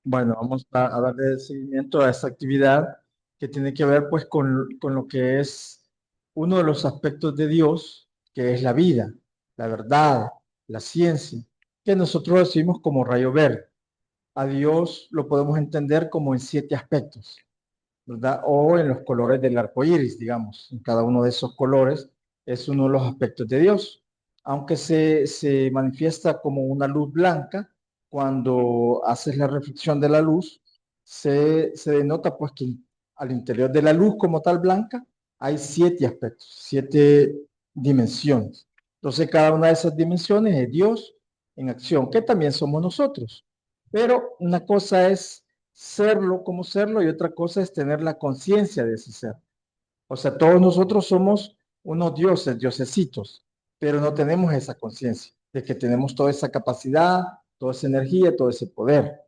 Bueno, vamos a darle seguimiento a esta actividad que tiene que ver pues con lo que es uno de los aspectos de Dios, que es la vida, la verdad, la ciencia, que nosotros decimos como rayo verde. A Dios lo podemos entender como en 7 aspectos, ¿verdad? O en los colores del arco iris, digamos. En cada uno de esos colores es uno de los aspectos de Dios. Aunque se manifiesta como una luz blanca, cuando haces la reflexión de la luz, se denota pues que al interior de la luz como tal blanca hay 7 aspectos, 7 dimensiones. Entonces cada una de esas dimensiones es Dios en acción, que también somos nosotros. Pero una cosa es serlo como serlo y otra cosa es tener la conciencia de ese ser. O sea, todos nosotros somos unos dioses, diosesitos, pero no tenemos esa conciencia de que tenemos toda esa capacidad, toda esa energía, todo ese poder.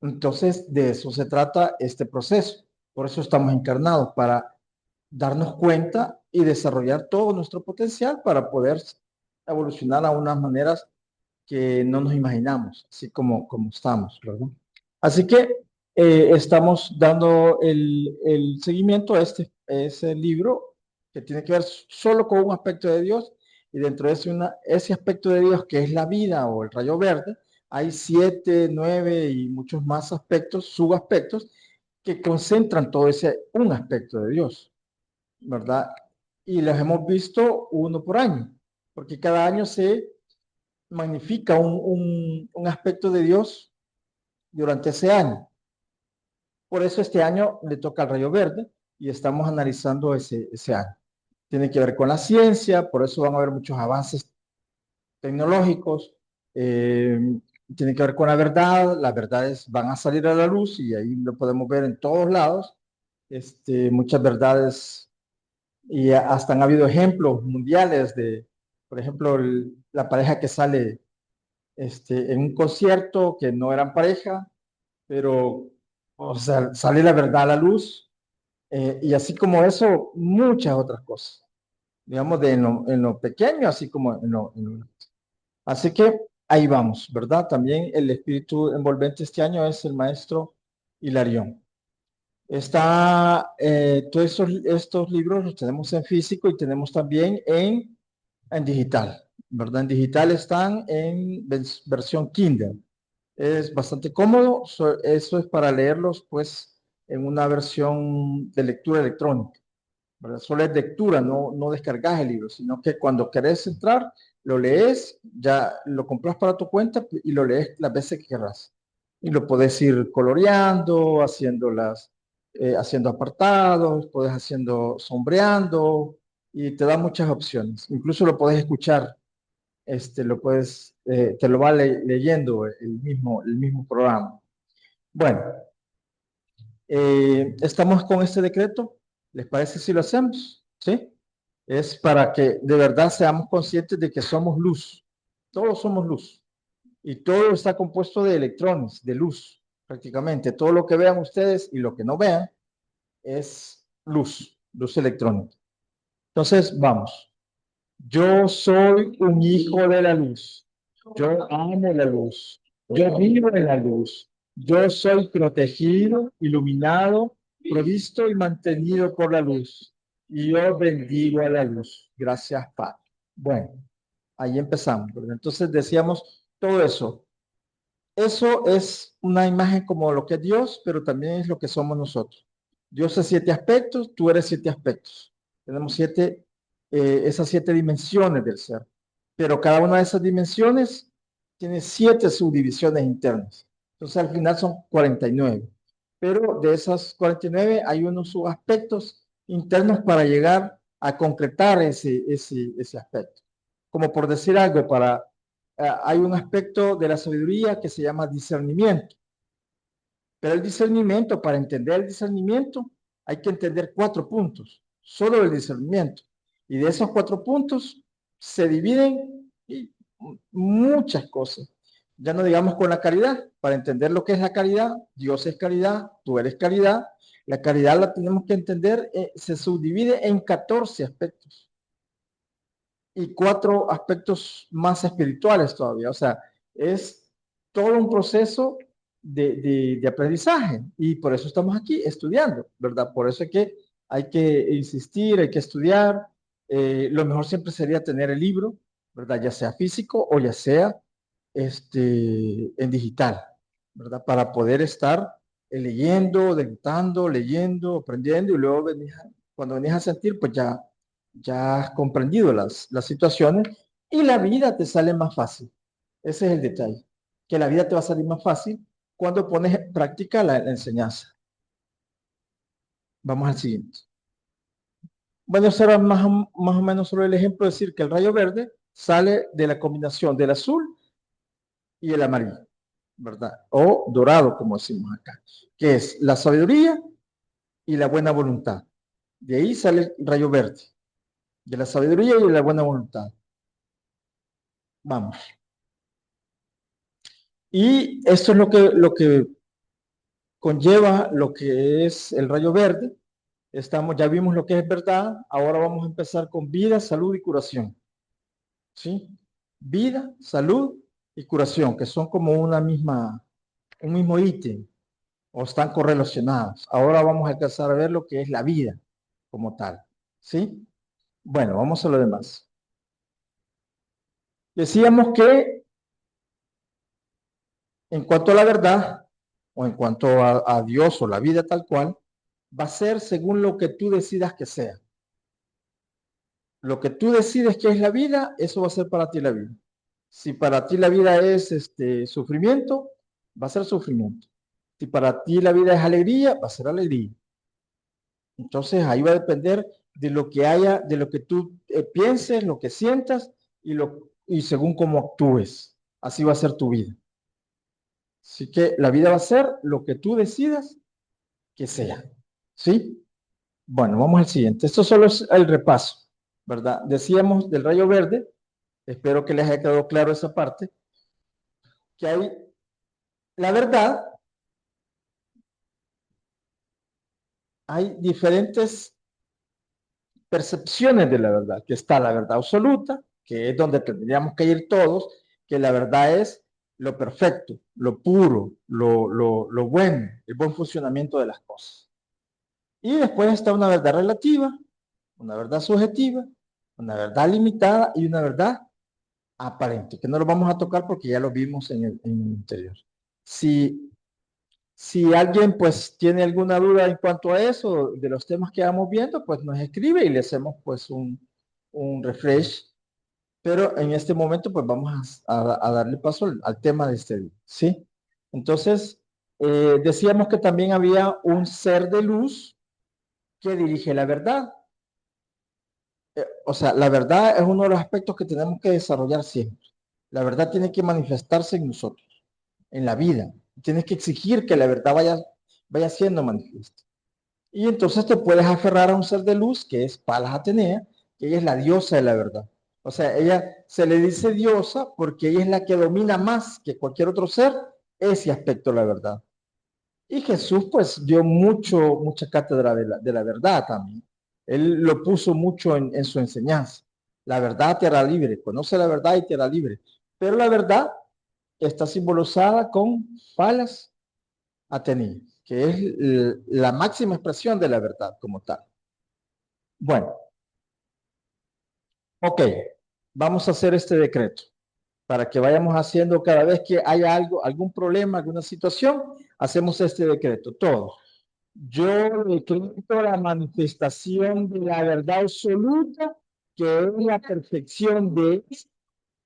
Entonces, de eso se trata este proceso. Por eso estamos encarnados, para darnos cuenta y desarrollar todo nuestro potencial para poder evolucionar a unas maneras que no nos imaginamos, así como estamos, ¿verdad? Así que estamos dando el seguimiento a ese libro que tiene que ver solo con un aspecto de Dios, y dentro de ese aspecto de Dios que es la vida o el rayo verde, hay 7, 9 y muchos más aspectos, subaspectos, que concentran todo ese un aspecto de Dios, ¿verdad? Y los hemos visto uno por año, porque cada año se magnifica un aspecto de Dios durante ese año. Por eso este año le toca al rayo verde y estamos analizando ese año. Tiene que ver con la ciencia, por eso van a haber muchos avances tecnológicos. eh, Tiene que ver con la verdad, las verdades van a salir a la luz y ahí lo podemos ver en todos lados. Muchas verdades, y hasta han habido ejemplos mundiales de, por ejemplo, la pareja que sale en un concierto que no eran pareja, pero, o sea, sale la verdad a la luz, y así como eso, muchas otras cosas, digamos, en lo pequeño, así como Así que ahí vamos, ¿verdad? También el espíritu envolvente este año es el maestro Hilarión. Todos estos libros los tenemos en físico y tenemos también en digital, ¿verdad? En digital están en versión Kindle. Es bastante cómodo. Eso es para leerlos, pues, en una versión de lectura electrónica, ¿verdad? Solo es lectura, no descargas el libro, sino que cuando querés entrar, lo lees, ya lo compras para tu cuenta y lo lees las veces que querrás. Y lo podés ir coloreando, haciendo apartados, podés haciendo sombreando, y te da muchas opciones. Incluso lo podés escuchar, te lo va leyendo el mismo programa. Bueno, estamos con este decreto. ¿Les parece si lo hacemos? ¿Sí? Es para que de verdad seamos conscientes de que somos luz. Todos somos luz. Y todo está compuesto de electrones, de luz, prácticamente. Todo lo que vean ustedes y lo que no vean es luz, luz electrónica. Entonces, vamos. Yo soy un hijo de la luz. Yo amo la luz. Yo vivo en la luz. Yo soy protegido, iluminado, provisto y mantenido por la luz. Y yo bendigo a la luz. Gracias, Padre. Bueno, ahí empezamos, ¿verdad? Entonces decíamos todo eso. Eso es una imagen como lo que es Dios, pero también es lo que somos nosotros. Dios es 7 aspectos, tú eres 7 aspectos. Tenemos esas 7 dimensiones del ser. Pero cada una de esas dimensiones tiene 7 subdivisiones internas. Entonces al final son 49. Pero de esas 49 hay unos subaspectos internos para llegar a concretar ese aspecto. Como por decir algo, hay un aspecto de la sabiduría que se llama discernimiento. Pero el discernimiento, para entender el discernimiento, hay que entender 4 puntos, solo el discernimiento. Y de esos 4 puntos se dividen muchas cosas. Ya no digamos con la caridad. Para entender lo que es la caridad, Dios es caridad, tú eres caridad. La caridad la tenemos que entender, se subdivide en 14 aspectos y 4 aspectos más espirituales todavía. O sea, es todo un proceso de aprendizaje y por eso estamos aquí estudiando, ¿verdad? Por eso es que hay que insistir, hay que estudiar. Lo mejor siempre sería tener el libro, ¿verdad? Ya sea físico o ya sea en digital, ¿verdad? Para poder estar leyendo, degustando, leyendo, aprendiendo y luego cuando venís a sentir, pues ya has comprendido las situaciones y la vida te sale más fácil. Ese es el detalle, que la vida te va a salir más fácil cuando pones en práctica la enseñanza. Vamos al siguiente. Bueno, eso era más o menos solo el ejemplo de decir que el rayo verde sale de la combinación del azul y el amarillo, ¿verdad? O dorado, como decimos acá, que es la sabiduría y la buena voluntad. De ahí sale el rayo verde, de la sabiduría y de la buena voluntad. Vamos. Y esto es lo que conlleva lo que es el rayo verde. Ya vimos lo que es verdad, ahora vamos a empezar con vida, salud y curación. ¿Sí? Vida, salud y curación, que son como un mismo ítem o están correlacionados. Ahora vamos a alcanzar a ver lo que es la vida como tal. ¿Sí? Bueno, vamos a lo demás. Decíamos que en cuanto a la verdad, o en cuanto a Dios o la vida tal cual, va a ser según lo que tú decidas que sea. Lo que tú decides que es la vida, eso va a ser para ti la vida. Si para ti la vida es sufrimiento, va a ser sufrimiento. Si para ti la vida es alegría, va a ser alegría. Entonces ahí va a depender de lo que haya, de lo que tú pienses, lo que sientas y según cómo actúes. Así va a ser tu vida. Así que la vida va a ser lo que tú decidas que sea. ¿Sí? Bueno, vamos al siguiente. Esto solo es el repaso, ¿verdad? Decíamos del rayo verde, espero que les haya quedado claro esa parte, que hay la verdad, hay diferentes percepciones de la verdad, que está la verdad absoluta, que es donde tendríamos que ir todos, que la verdad es lo perfecto, lo puro, lo bueno, el buen funcionamiento de las cosas. Y después está una verdad relativa, una verdad subjetiva, una verdad limitada y una verdad aparente, que no lo vamos a tocar porque ya lo vimos en el interior. Si Si alguien pues tiene alguna duda en cuanto a eso, de los temas que vamos viendo, pues nos escribe y le hacemos pues un refresh. Pero en este momento pues vamos a darle paso al tema de este día, ¿sí? Entonces, decíamos que también había un ser de luz que dirige la verdad. O sea, la verdad es uno de los aspectos que tenemos que desarrollar siempre. La verdad tiene que manifestarse en nosotros, en la vida. Tienes que exigir que la verdad vaya siendo manifiesta. Y entonces te puedes aferrar a un ser de luz que es Palas Atenea, que ella es la diosa de la verdad. O sea, ella se le dice diosa porque ella es la que domina más que cualquier otro ser ese aspecto de la verdad. Y Jesús pues dio mucha cátedra de la verdad también. Él lo puso mucho en su enseñanza. La verdad te hará libre, conoce la verdad y te hará libre. Pero la verdad está simbolizada con Palas Atenea, que es la máxima expresión de la verdad como tal. Bueno, ok, vamos a hacer este decreto para que vayamos haciendo cada vez que haya algún problema, alguna situación, hacemos este decreto, todos. Yo decreto la manifestación de la verdad absoluta, que es la perfección de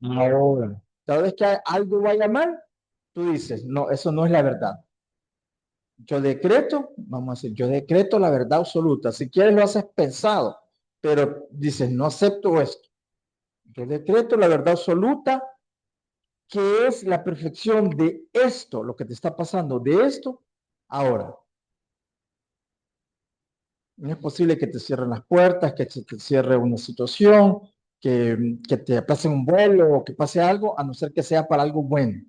ahora. Cada vez que algo vaya mal, tú dices, no, eso no es la verdad. Yo decreto, vamos a decir, yo decreto la verdad absoluta. Si quieres lo haces pensado, pero dices, no acepto esto. Yo decreto la verdad absoluta, que es la perfección de esto, lo que te está pasando, de esto, ahora. No es posible que te cierren las puertas, que se te cierre una situación, que te aplacen un vuelo o que pase algo, a no ser que sea para algo bueno.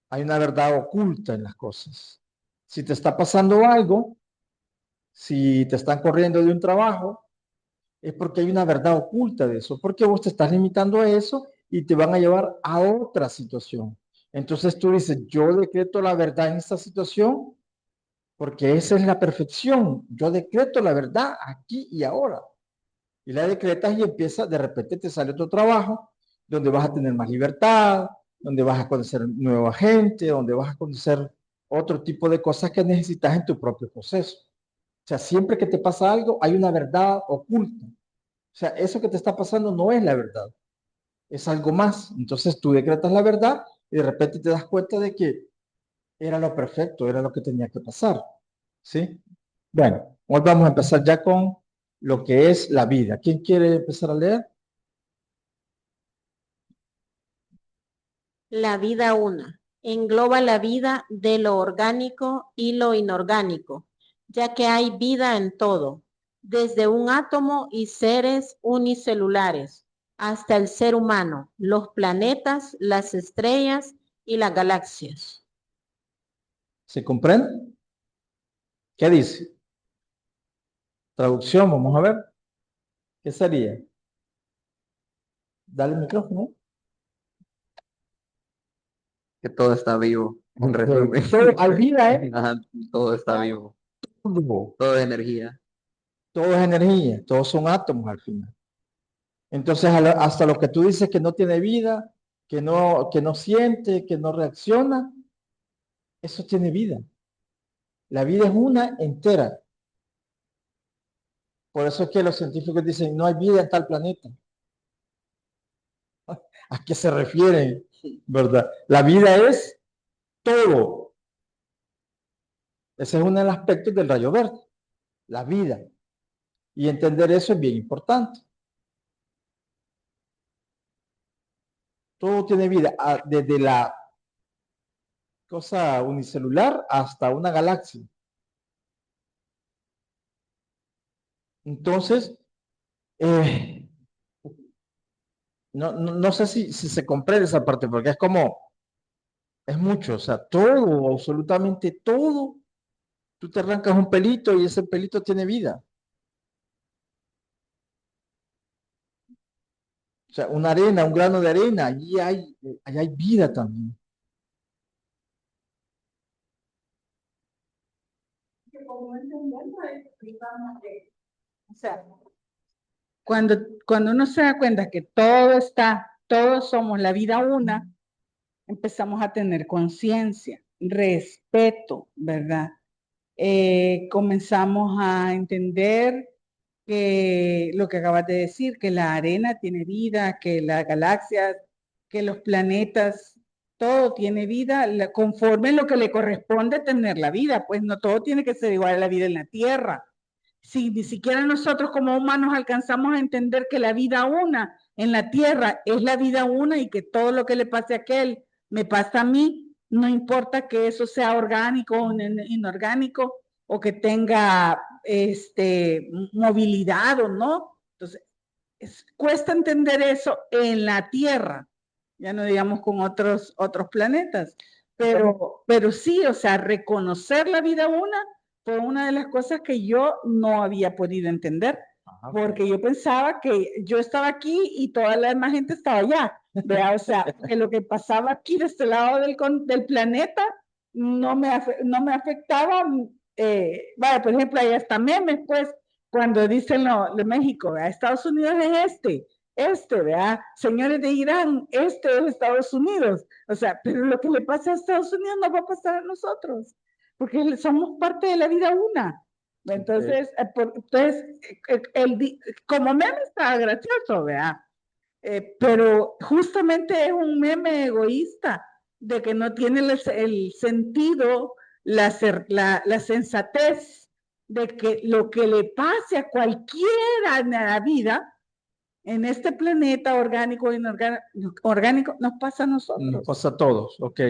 Hay una verdad oculta en las cosas. Si te está pasando algo, si te están corriendo de un trabajo, es porque hay una verdad oculta de eso, porque vos te estás limitando a eso y te van a llevar a otra situación. Entonces tú dices, yo decreto la verdad en esta situación porque esa es la perfección. Yo decreto la verdad aquí y ahora. Y la decretas y empieza, de repente te sale otro trabajo donde vas a tener más libertad, donde vas a conocer nueva gente, donde vas a conocer otro tipo de cosas que necesitas en tu propio proceso. O sea, siempre que te pasa algo, hay una verdad oculta. O sea, eso que te está pasando no es la verdad, es algo más. Entonces tú decretas la verdad y de repente te das cuenta de que era lo perfecto, era lo que tenía que pasar. ¿Sí? Bueno, hoy vamos a empezar ya con lo que es la vida. ¿Quién quiere empezar a leer? La vida una. Engloba la vida de lo orgánico y lo inorgánico, ya que hay vida en todo, desde un átomo y seres unicelulares hasta el ser humano, los planetas, las estrellas y las galaxias. ¿Se comprende? ¿Qué dice? Traducción, vamos a ver. ¿Qué sería? Dale el micrófono. Que todo está vivo, en resumen. Todo, hay vida, ¿eh? Ajá, todo está vivo, Todo, todo es energía. todo es energía, todos son átomos al final. Entonces, hasta lo que tú dices que no tiene vida, que no siente, que no reacciona, eso tiene vida. La vida es una entera. Por eso es que los científicos dicen, no hay vida en tal planeta. ¿A qué se refieren? ¿Verdad? La vida es todo. Ese es uno de los aspectos del rayo verde, la vida. Y entender eso es bien importante. Todo tiene vida, desde la cosa unicelular hasta una galaxia. Entonces, eh, no sé si se comprende esa parte, porque es como, es mucho, o sea, todo, absolutamente todo. Tú te arrancas un pelito y ese pelito tiene vida. O sea, una arena, un grano de arena, allí hay vida también. O sea, cuando uno se da cuenta que todo está, todos somos la vida una, empezamos a tener conciencia, respeto, ¿verdad? Comenzamos a entender que lo que acabas de decir, que la arena tiene vida, que las galaxias, que los planetas, todo tiene vida conforme lo que le corresponde tener la vida, pues no todo tiene que ser igual a la vida en la Tierra. Si ni siquiera nosotros como humanos alcanzamos a entender que la vida una en la Tierra es la vida una y que todo lo que le pase a aquel me pasa a mí, no importa que eso sea orgánico o inorgánico o que tenga movilidad o no. Entonces, cuesta entender eso en la Tierra, ya no digamos con otros planetas, pero sí, o sea, reconocer la vida una fue una de las cosas que yo no había podido entender, porque yo pensaba que yo estaba aquí y toda la demás gente estaba allá, ¿verdad? O sea, que lo que pasaba aquí de este lado del planeta no me afectaba. Vaya, por ejemplo, hay hasta memes, pues, cuando dicen lo de México, ¿verdad? Estados Unidos es ¿verdad? Señores de Irán, este es Estados Unidos. O sea, pero lo que le pasa a Estados Unidos no va a pasar a nosotros, porque somos parte de la vida una. Entonces, como meme está gracioso, ¿verdad? Pero justamente es un meme egoísta de que no tiene el sentido, la sensatez de que lo que le pase a cualquiera en la vida, en este planeta orgánico o inorgánico, nos pasa a nosotros. Nos pasa a todos, ok.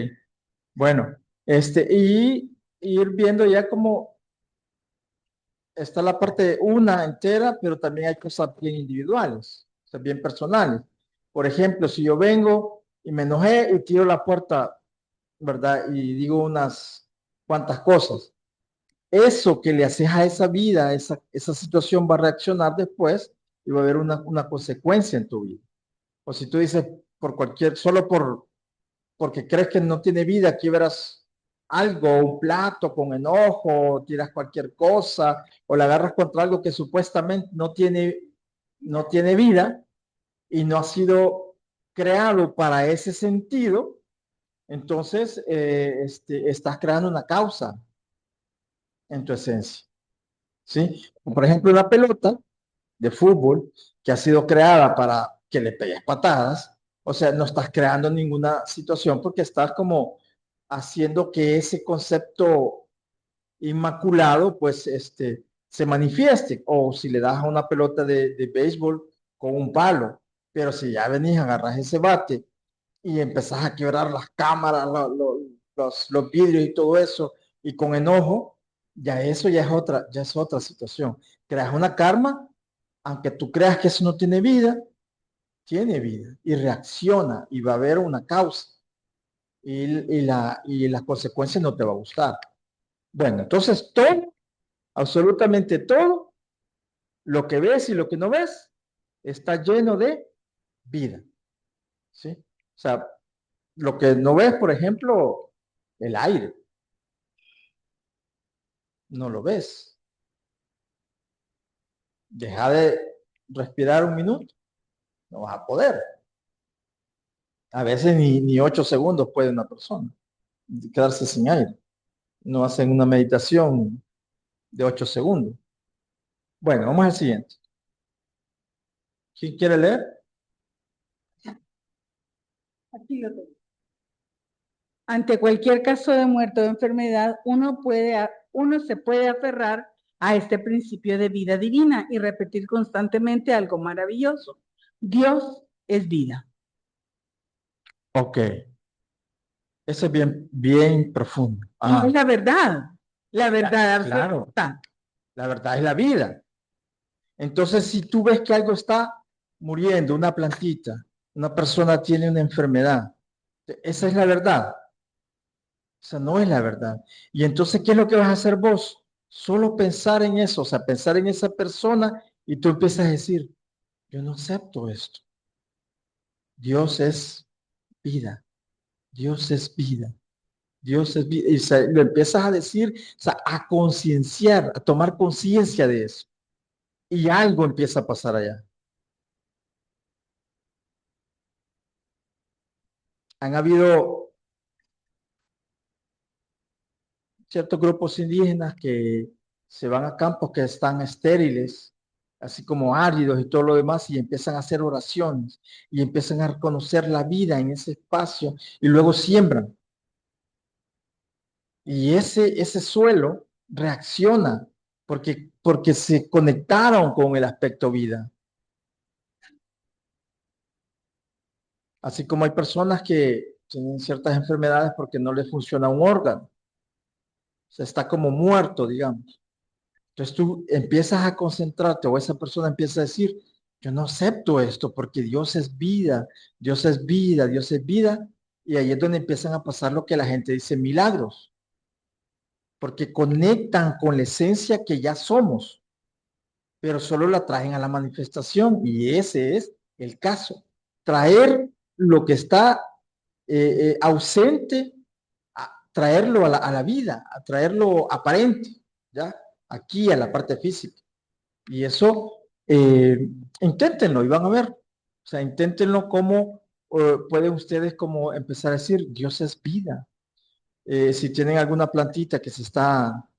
Bueno, y ir viendo ya cómo está la parte una entera, pero también hay cosas bien individuales, o sea, bien personales. Por ejemplo, si yo vengo y me enojé y tiro la puerta, ¿verdad? Y digo unas cuantas cosas. Eso que le haces a esa vida, esa situación va a reaccionar después y va a haber una consecuencia en tu vida. O si tú dices por cualquier, solo por porque crees que no tiene vida, quiebras algo, un plato con enojo, tiras cualquier cosa, o la agarras contra algo que supuestamente no tiene vida y no ha sido creado para ese sentido, entonces estás creando una causa en tu esencia, ¿sí? Por ejemplo, una pelota de fútbol que ha sido creada para que le pegues patadas, o sea, no estás creando ninguna situación porque estás como haciendo que ese concepto inmaculado, pues, se manifieste. O si le das a una pelota de béisbol con un palo, pero si ya venís, agarras ese bate y empezás a quebrar las cámaras, los vidrios y todo eso, y con enojo, ya eso ya es otra situación. Creas una karma, aunque tú creas que eso no tiene vida y reacciona y va a haber una causa y las consecuencias no te va a gustar. Bueno, entonces todo, absolutamente todo, lo que ves y lo que no ves, está lleno de vida, ¿sí? O sea, lo que no ves, por ejemplo, el aire, no lo ves. Deja de respirar un minuto, no vas a poder. A veces ni 8 segundos puede una persona quedarse sin aire. No hacen una meditación de 8 segundos. Bueno, vamos al siguiente. ¿Quién quiere leer? Aquí lo tengo. Ante cualquier caso de muerte o enfermedad, uno se puede aferrar a este principio de vida divina y repetir constantemente algo maravilloso. Dios es vida. Ok. Eso es bien profundo. Y es la verdad Claro, absoluta. la verdad es la vida. Entonces, si tú ves que algo está muriendo, una plantita, una persona tiene una enfermedad, esa es la verdad. Esa no es la verdad. Y entonces, ¿qué es lo que vas a hacer vos? Solo pensar en eso, o sea, pensar en esa persona y tú empiezas a decir, yo no acepto esto. Dios es vida. Dios es vida. Dios es vida. Y lo empiezas a decir, o sea, a concienciar, a tomar conciencia de eso. Y algo empieza a pasar allá. Han habido ciertos grupos indígenas que se van a campos que están estériles, así como áridos y todo lo demás, y empiezan a hacer oraciones y empiezan a reconocer la vida en ese espacio y luego siembran. Y ese suelo reacciona porque se conectaron con el aspecto vida. Así como hay personas que tienen ciertas enfermedades porque no les funciona un órgano. O sea, está como muerto, digamos. Entonces tú empiezas a concentrarte o esa persona empieza a decir, yo no acepto esto porque Dios es vida, Dios es vida, Dios es vida. Y ahí es donde empiezan a pasar lo que la gente dice, milagros. Porque conectan con la esencia que ya somos, pero solo la traen a la manifestación. Y ese es el caso. Traer lo que está ausente, traerlo a la vida, a traerlo aparente, ¿ya? Aquí a la parte física. Y eso, inténtenlo y van a ver. O sea, inténtenlo como pueden ustedes como empezar a decir, Dios es vida. Si tienen alguna plantita que se está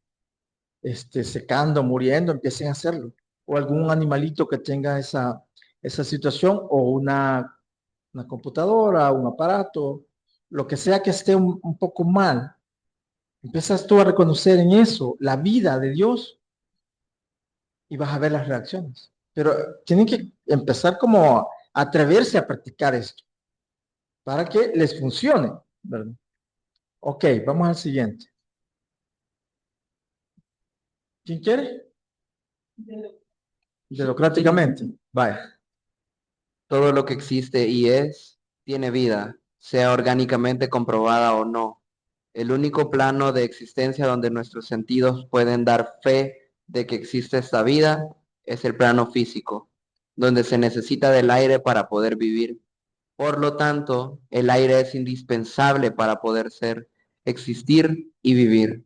secando, muriendo, empiecen a hacerlo. O algún animalito que tenga esa situación o una computadora, un aparato, lo que sea que esté un poco mal. Empiezas tú a reconocer en eso la vida de Dios y vas a ver las reacciones. Pero tienen que empezar como a atreverse a practicar esto para que les funcione, ¿verdad? Ok, vamos al siguiente. ¿Quién quiere? Democráticamente. Vaya. Todo lo que existe y es, tiene vida, sea orgánicamente comprobada o no. El único plano de existencia donde nuestros sentidos pueden dar fe de que existe esta vida es el plano físico, donde se necesita del aire para poder vivir. Por lo tanto, el aire es indispensable para poder ser, existir y vivir.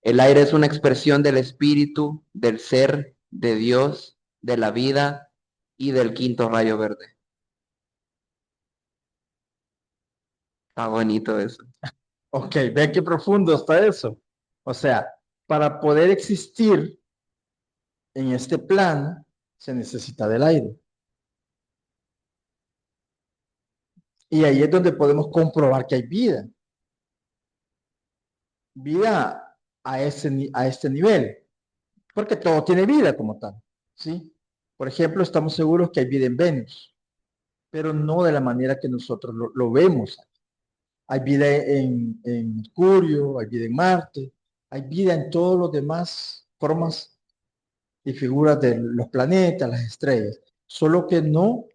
El aire es una expresión del espíritu, del ser, de Dios, de la vida y del quinto rayo verde. Está bonito eso. Ok, vean qué profundo está eso. O sea, para poder existir en este plano se necesita del aire. Y ahí es donde podemos comprobar que hay vida. Vida a este nivel. Porque todo tiene vida como tal. ¿Sí? Por ejemplo, estamos seguros que hay vida en Venus, pero no de la manera que nosotros lo vemos. Hay vida en Mercurio, hay vida en Marte, hay vida en todos los demás formas y figuras de los planetas, las estrellas, solo que no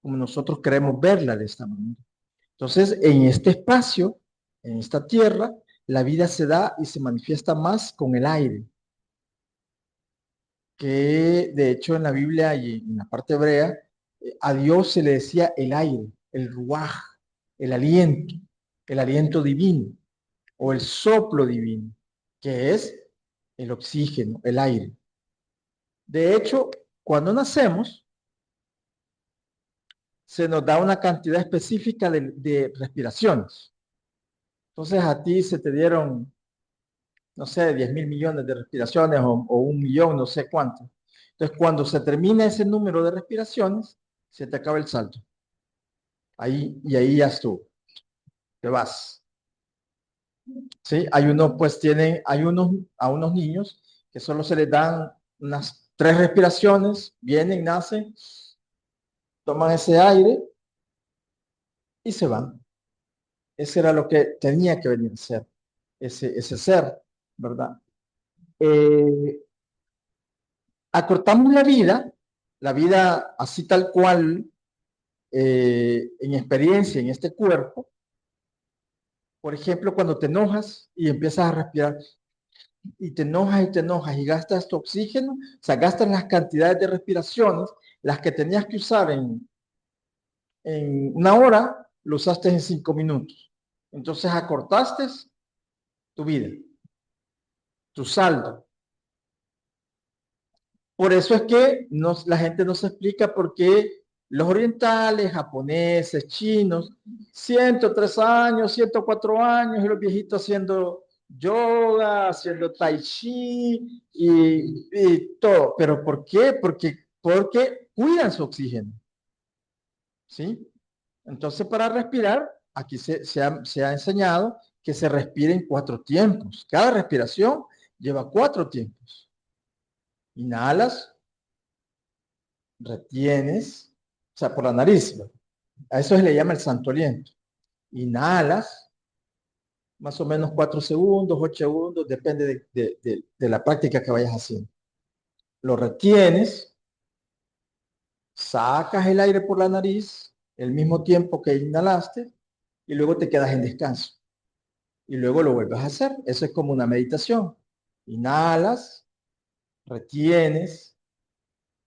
como nosotros queremos verla de esta manera. Entonces, en este espacio, en esta tierra, la vida se da y se manifiesta más con el aire, que de hecho en la Biblia y en la parte hebrea, a Dios se le decía el aire, el ruaj, el aliento divino o el soplo divino, que es el oxígeno, el aire. De hecho, cuando nacemos, se nos da una cantidad específica de respiraciones. Entonces a ti se te dieron, no sé, 10.000 millones de respiraciones o 1 millón, no sé cuánto. Entonces cuando se termina ese número de respiraciones, se te acaba el salto. Ahí, y ahí ya estuvo. Te vas. ¿Sí? A unos niños que solo se les dan unas 3 respiraciones, vienen, nacen, toman ese aire y se van. Ese era lo que tenía que venir a ser, ese ser, ¿verdad? Eh, Acortamos la vida así tal cual, en experiencia en este cuerpo. Por ejemplo, cuando te enojas y empiezas a respirar y te enojas y gastas tu oxígeno, o sea, gastas las cantidades de respiraciones, las que tenías que usar en 1 hora, lo usaste en 5 minutos. Entonces acortaste tu vida, tu saldo. Por eso es que la gente no se explica por qué los orientales, japoneses, chinos, 103 años, 104 años, y los viejitos haciendo yoga, haciendo tai chi y todo. ¿Pero por qué? Porque cuidan su oxígeno. ¿Sí? Entonces, para respirar, aquí se ha enseñado que se respire en 4 tiempos. Cada respiración lleva 4 tiempos. Inhalas, retienes, o sea, por la nariz. A eso se le llama el santo aliento. Inhalas, más o menos 4 segundos, 8 segundos, depende de la práctica que vayas haciendo. Lo retienes, sacas el aire por la nariz, el mismo tiempo que inhalaste, y luego te quedas en descanso. Y luego lo vuelves a hacer. Eso es como una meditación. Inhalas, retienes,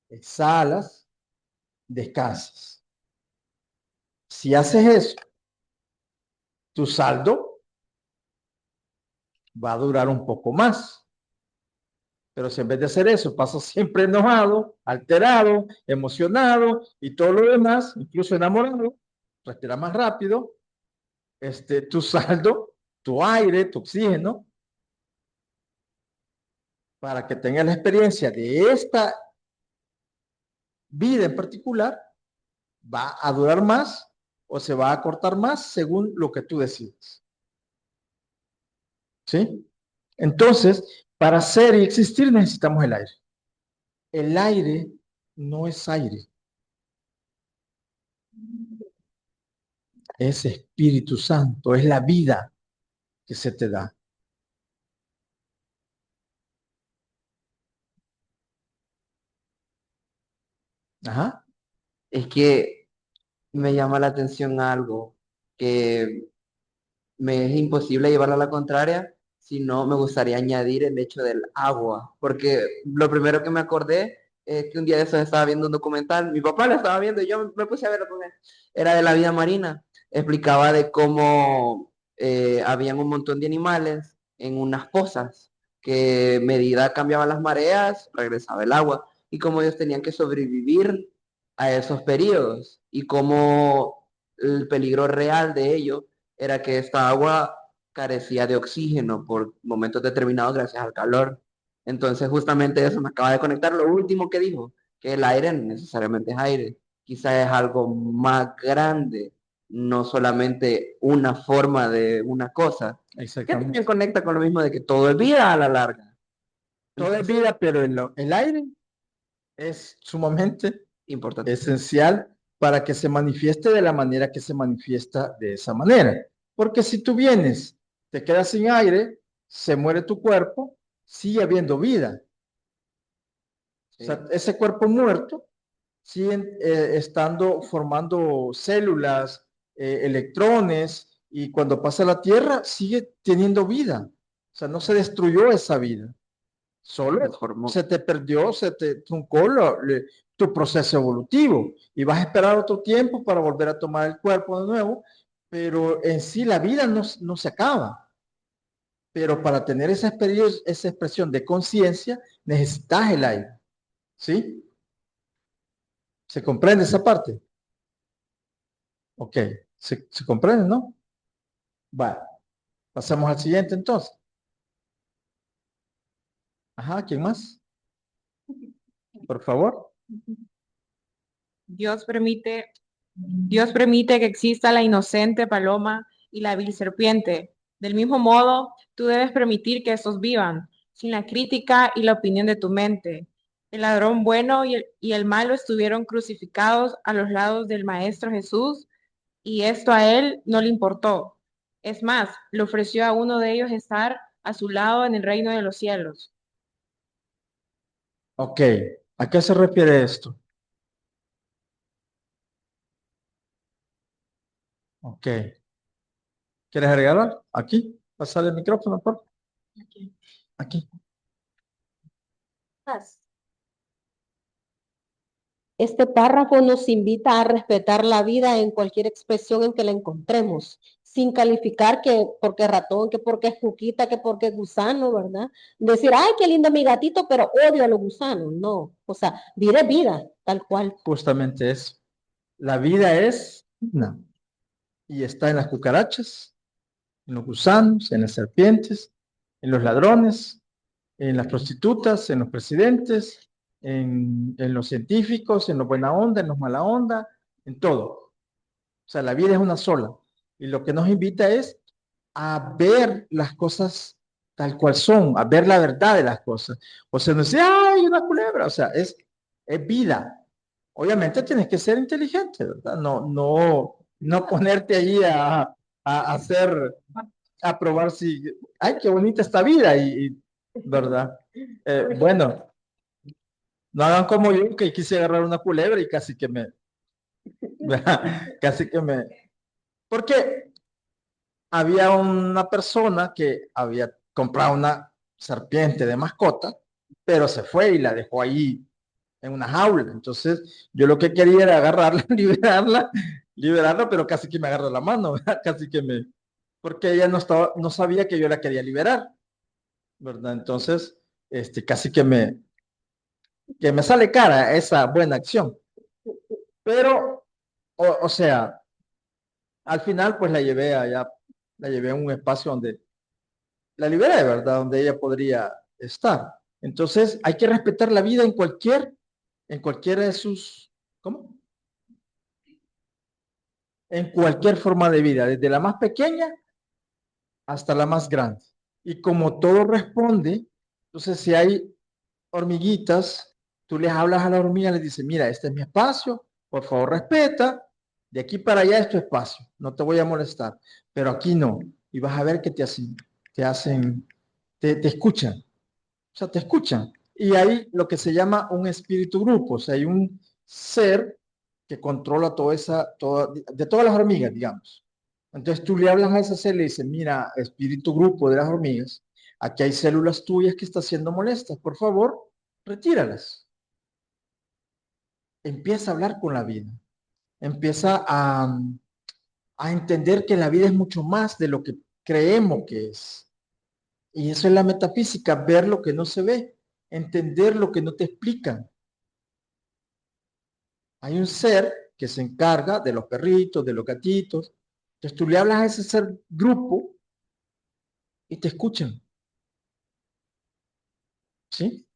exhalas, descansas. Si haces eso, tu saldo va a durar un poco más. Pero si en vez de hacer eso pasas siempre enojado, alterado, emocionado y todo lo demás, incluso enamorado, respira más rápido, tu saldo, tu aire, tu oxígeno, para que tengas la experiencia de esta vida en particular, va a durar más o se va a cortar más según lo que tú decides. ¿Sí? Entonces, para ser y existir necesitamos el aire. El aire no es aire, es Espíritu Santo, es la vida que se te da. Ajá. Es que me llama la atención algo que me es imposible llevarlo a la contraria, sino me gustaría añadir el hecho del agua, porque lo primero que me acordé que un día de esos estaba viendo un documental, mi papá lo estaba viendo y yo me puse a verlo con él. Era de la vida marina. Explicaba de cómo habían un montón de animales en unas pozas, que medida cambiaban las mareas, regresaba el agua, y cómo ellos tenían que sobrevivir a esos periodos, y cómo el peligro real de ello era que esta agua carecía de oxígeno por momentos determinados gracias al calor. Entonces, justamente eso me acaba de conectar lo último que dijo, que el aire no necesariamente es aire, quizás es algo más grande, no solamente una forma de una cosa, que Exactamente. también conecta con lo mismo de que todo es vida a la larga. Todo es vida, pero el aire es sumamente Importante. esencial para que se manifieste de la manera que se manifiesta de esa manera. Porque si tú vienes, te quedas sin aire, se muere tu cuerpo, sigue habiendo vida. O sea, ese cuerpo muerto siguen estando formando células, electrones, y cuando pasa la Tierra sigue teniendo vida. O sea, no se destruyó esa vida. Solo se te perdió, se te truncó tu proceso evolutivo y vas a esperar otro tiempo para volver a tomar el cuerpo de nuevo, pero en sí la vida no se acaba. Pero para tener esa expresión de conciencia necesitas el aire. ¿Sí? ¿Se comprende esa parte? Ok, se comprende, ¿no? Va, pasamos al siguiente entonces. Ajá, ¿quién más? Por favor. Dios permite que exista la inocente paloma y la vil serpiente. Del mismo modo, tú debes permitir que estos vivan, sin la crítica y la opinión de tu mente. El ladrón bueno y el malo estuvieron crucificados a los lados del Maestro Jesús, y esto a él no le importó. Es más, le ofreció a uno de ellos estar a su lado en el reino de los cielos. Ok, ¿a qué se refiere esto? Ok. ¿Quieres agregar algo? Aquí, pasar el micrófono, por favor. Aquí. Este párrafo nos invita a respetar la vida en cualquier expresión en que la encontremos, sin calificar que porque es ratón, que porque es cuquita, que porque es gusano, ¿verdad? Decir, ay, qué lindo mi gatito, pero odio a los gusanos. No, o sea, vida es vida, tal cual. Justamente eso. La vida es una y está en las cucarachas, en los gusanos, en las serpientes, en los ladrones, en las prostitutas, en los presidentes, en los científicos, en los buena onda, en los mala onda, en todo. O sea, la vida es una sola. Y lo que nos invita es a ver las cosas tal cual son, a ver la verdad de las cosas. O sea, no es, ay, una culebra, o sea, es vida. Obviamente tienes que ser inteligente, ¿verdad? No ponerte allí a hacer, a probar si, ay, qué bonita esta vida, ¿verdad? Bueno, no hagan como yo, que quise agarrar una culebra y casi que me, casi que me, porque había una persona que había comprado una serpiente de mascota, pero se fue y la dejó ahí en una jaula. Entonces, yo lo que quería era agarrarla, liberarla, pero casi que me agarró la mano, ¿verdad? Casi que me, porque ella no sabía que yo la quería liberar, ¿verdad? Entonces, casi que me sale cara esa buena acción. Pero, o sea, al final, pues la llevé allá, la llevé a un espacio donde la liberé, ¿verdad? Donde ella podría estar. Entonces, hay que respetar la vida en cualquiera de sus, ¿cómo? En cualquier forma de vida, desde la más pequeña hasta la más grande. Y como todo responde, entonces si hay hormiguitas, tú les hablas a la hormiga, les dices, mira, este es mi espacio, por favor respeta, de aquí para allá es tu espacio, no te voy a molestar, pero aquí no. Y vas a ver que te escuchan, o sea, te escuchan. Y hay lo que se llama un espíritu grupo, o sea, hay un ser que controla de todas las hormigas, digamos. Entonces tú le hablas a esa célula y le dices, mira, espíritu grupo de las hormigas, aquí hay células tuyas que están siendo molestas, por favor, retíralas. empieza a hablar con la vida, empieza a entender que la vida es mucho más de lo que creemos que es. Y eso es la metafísica, ver lo que no se ve, entender lo que no te explican. Hay un ser que se encarga de los perritos, de los gatitos. Entonces tú le hablas a ese ser grupo y te escuchan. ¿Sí?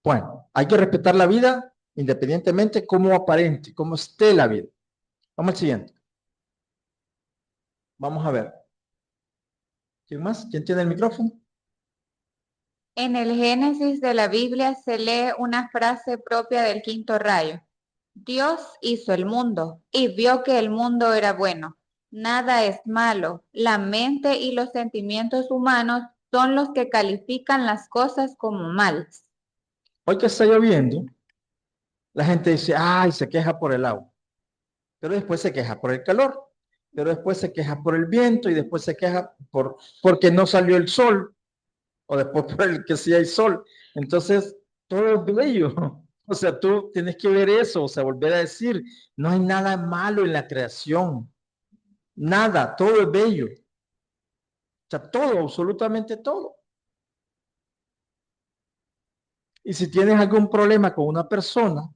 Bueno, hay que respetar la vida independientemente cómo aparente, cómo esté la vida. Vamos al siguiente. Vamos a ver. ¿Quién más? ¿Quién tiene el micrófono? En el Génesis de la Biblia se lee una frase propia del quinto rayo. Dios hizo el mundo y vio que el mundo era bueno. Nada es malo. La mente y los sentimientos humanos son los que califican las cosas como malas. Hoy que está lloviendo, la gente dice, ay, se queja por el agua. Pero después se queja por el calor. Pero después se queja por el viento y después se queja porque no salió el sol. O después por el que sí hay sol. Entonces, todo es bello. O sea, tú tienes que ver eso, o sea, volver a decir, no hay nada malo en la creación. Nada, todo es bello. O sea, todo, absolutamente todo. Y si tienes algún problema con una persona,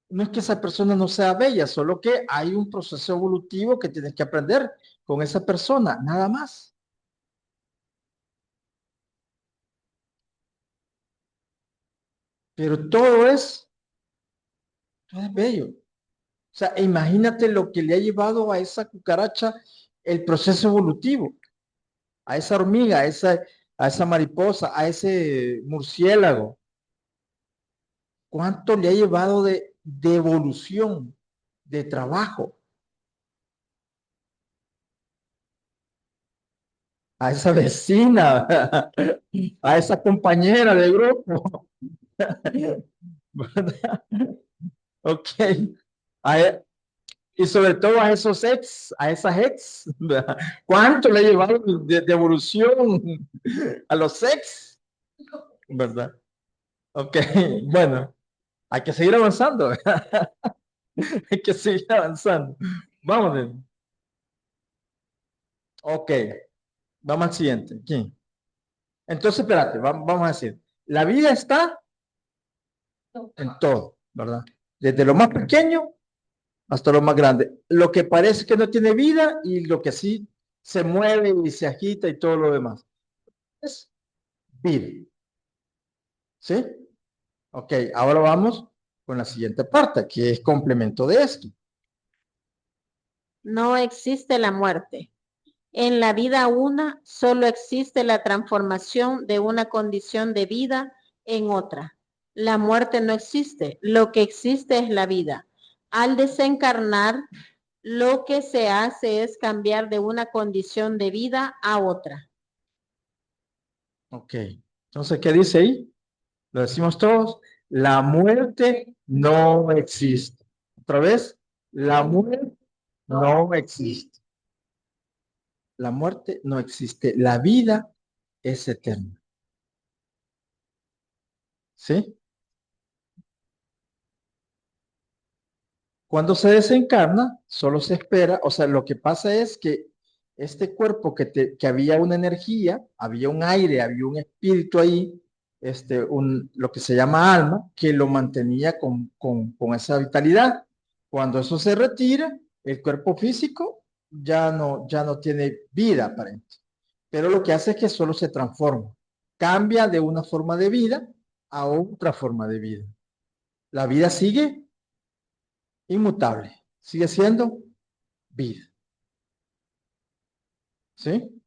no es que esa persona no sea bella, solo que hay un proceso evolutivo que tienes que aprender con esa persona, nada más. Pero todo es bello. O sea, imagínate lo que le ha llevado a esa cucaracha el proceso evolutivo, a esa hormiga, a esa mariposa, a ese murciélago. ¿Cuánto le ha llevado de evolución, de trabajo? A esa vecina, a esa compañera de grupo. ¿Verdad? Ok. Y sobre todo a esos ex, a esas ex. ¿Verdad? ¿Cuánto le ha llevado de evolución a los ex? ¿Verdad? Ok, bueno, hay que seguir avanzando. Hay que seguir avanzando. Vamos. Ok, vamos al siguiente. ¿Quién? Entonces, espérate, vamos a decir, la vida está en todo, ¿verdad? Desde lo más pequeño hasta lo más grande. Lo que parece que no tiene vida y lo que sí se mueve y se agita y todo lo demás. Es vida. ¿Sí? Ok, ahora vamos con la siguiente parte, que es complemento de esto. No existe la muerte. En la vida una solo existe la transformación de una condición de vida en otra. La muerte no existe, lo que existe es la vida. Al desencarnar, lo que se hace es cambiar de una condición de vida a otra. Ok, entonces, ¿qué dice ahí? Lo decimos todos, la muerte no existe. Otra vez, la muerte no existe. La muerte no existe. La vida es eterna. ¿Sí? Cuando se desencarna, solo se espera, o sea, lo que pasa es que este cuerpo que había una energía, había un aire, había un espíritu ahí, lo que se llama alma, que lo mantenía con esa vitalidad. Cuando eso se retira, el cuerpo físico ya no tiene vida aparente. Pero lo que hace es que solo se transforma, cambia de una forma de vida a otra forma de vida. La vida sigue inmutable, sigue siendo vida. ¿Sí?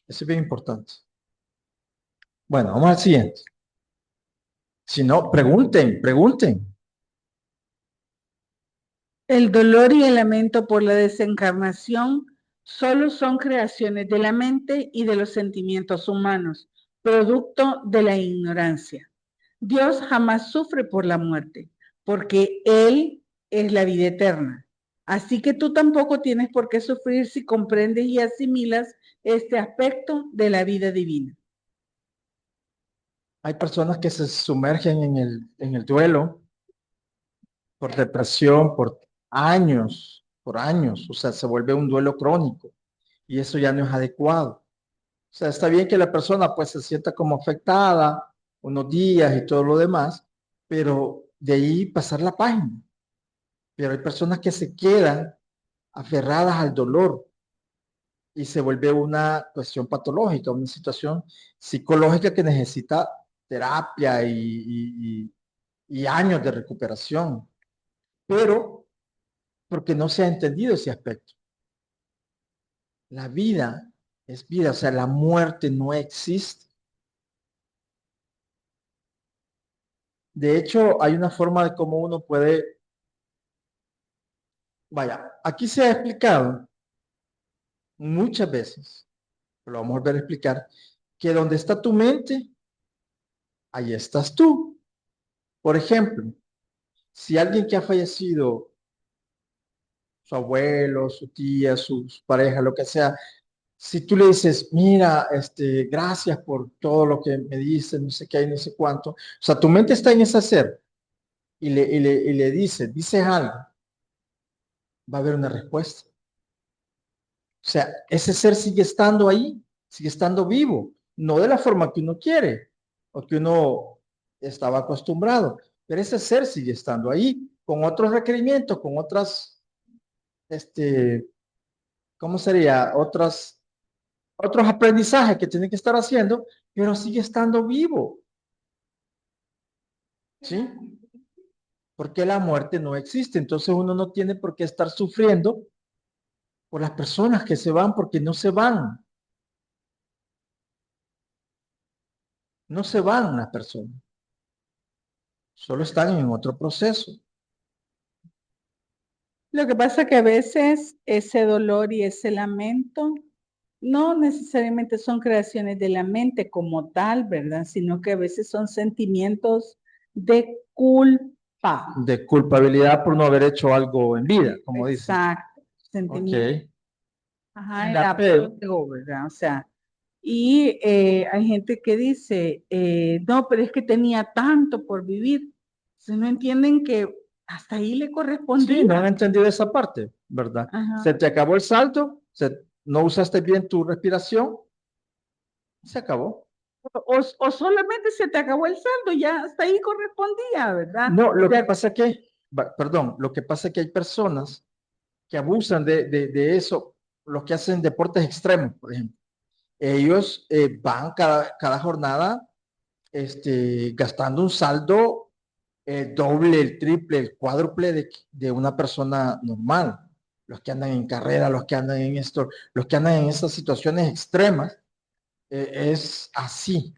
Eso es bien importante. Bueno, vamos al siguiente. Si no, pregunten. El dolor y el lamento por la desencarnación solo son creaciones de la mente y de los sentimientos humanos, producto de la ignorancia. Dios jamás sufre por la muerte, porque Él es la vida eterna. Así que tú tampoco tienes por qué sufrir si comprendes y asimilas este aspecto de la vida divina. Hay personas que se sumergen en el duelo por depresión, por años, o sea, se vuelve un duelo crónico y eso ya no es adecuado. O sea, está bien que la persona pues se sienta como afectada unos días y todo lo demás, pero de ahí pasar la página. Pero hay personas que se quedan aferradas al dolor y se vuelve una cuestión patológica, una situación psicológica que necesita terapia y años de recuperación, pero porque no se ha entendido ese aspecto. La vida es vida, o sea, la muerte no existe. De hecho, hay una forma de cómo uno puede, vaya, aquí se ha explicado muchas veces, lo vamos a volver a explicar, que donde está tu mente, ahí estás tú. Por ejemplo, si alguien que ha fallecido, su abuelo, su tía, su pareja, lo que sea, si tú le dices, mira, gracias por todo lo que me dices, no sé qué, no sé cuánto, o sea, tu mente está en ese ser y le dices algo, va a haber una respuesta. O sea, ese ser sigue estando ahí, sigue estando vivo, no de la forma que uno quiere o que uno estaba acostumbrado, pero ese ser sigue estando ahí con otros requerimientos, con otras, ¿cómo sería? Otros aprendizajes que tiene que estar haciendo, pero sigue estando vivo, ¿sí? Porque la muerte no existe, entonces uno no tiene por qué estar sufriendo por las personas que se van porque no se van, no se van las personas, solo están en otro proceso. Lo que pasa que a veces ese dolor y ese lamento no necesariamente son creaciones de la mente como tal, ¿verdad? Sino que a veces son sentimientos de culpa. De culpabilidad por no haber hecho algo en vida, como dicen. Exacto. Sentimientos. Ok. Ajá, En el la P, apego, ¿verdad? O sea, y hay gente que dice, no, pero es que tenía tanto por vivir. Entonces no entienden que hasta ahí le sí, correspondía. no han entendido esa parte, ¿verdad? Ajá. Se te acabó el salto, no usaste bien tu respiración, se acabó. O solamente se te acabó el saldo, ya hasta ahí correspondía, ¿verdad? No, lo O sea, que pasa es que, perdón, lo que pasa es que hay personas que abusan de eso, los que hacen deportes extremos, por ejemplo. Ellos van cada jornada gastando un saldo doble, el triple, el cuádruple de una persona normal. Los que andan en carrera, los que andan en esto, los que andan en estas situaciones extremas, es así.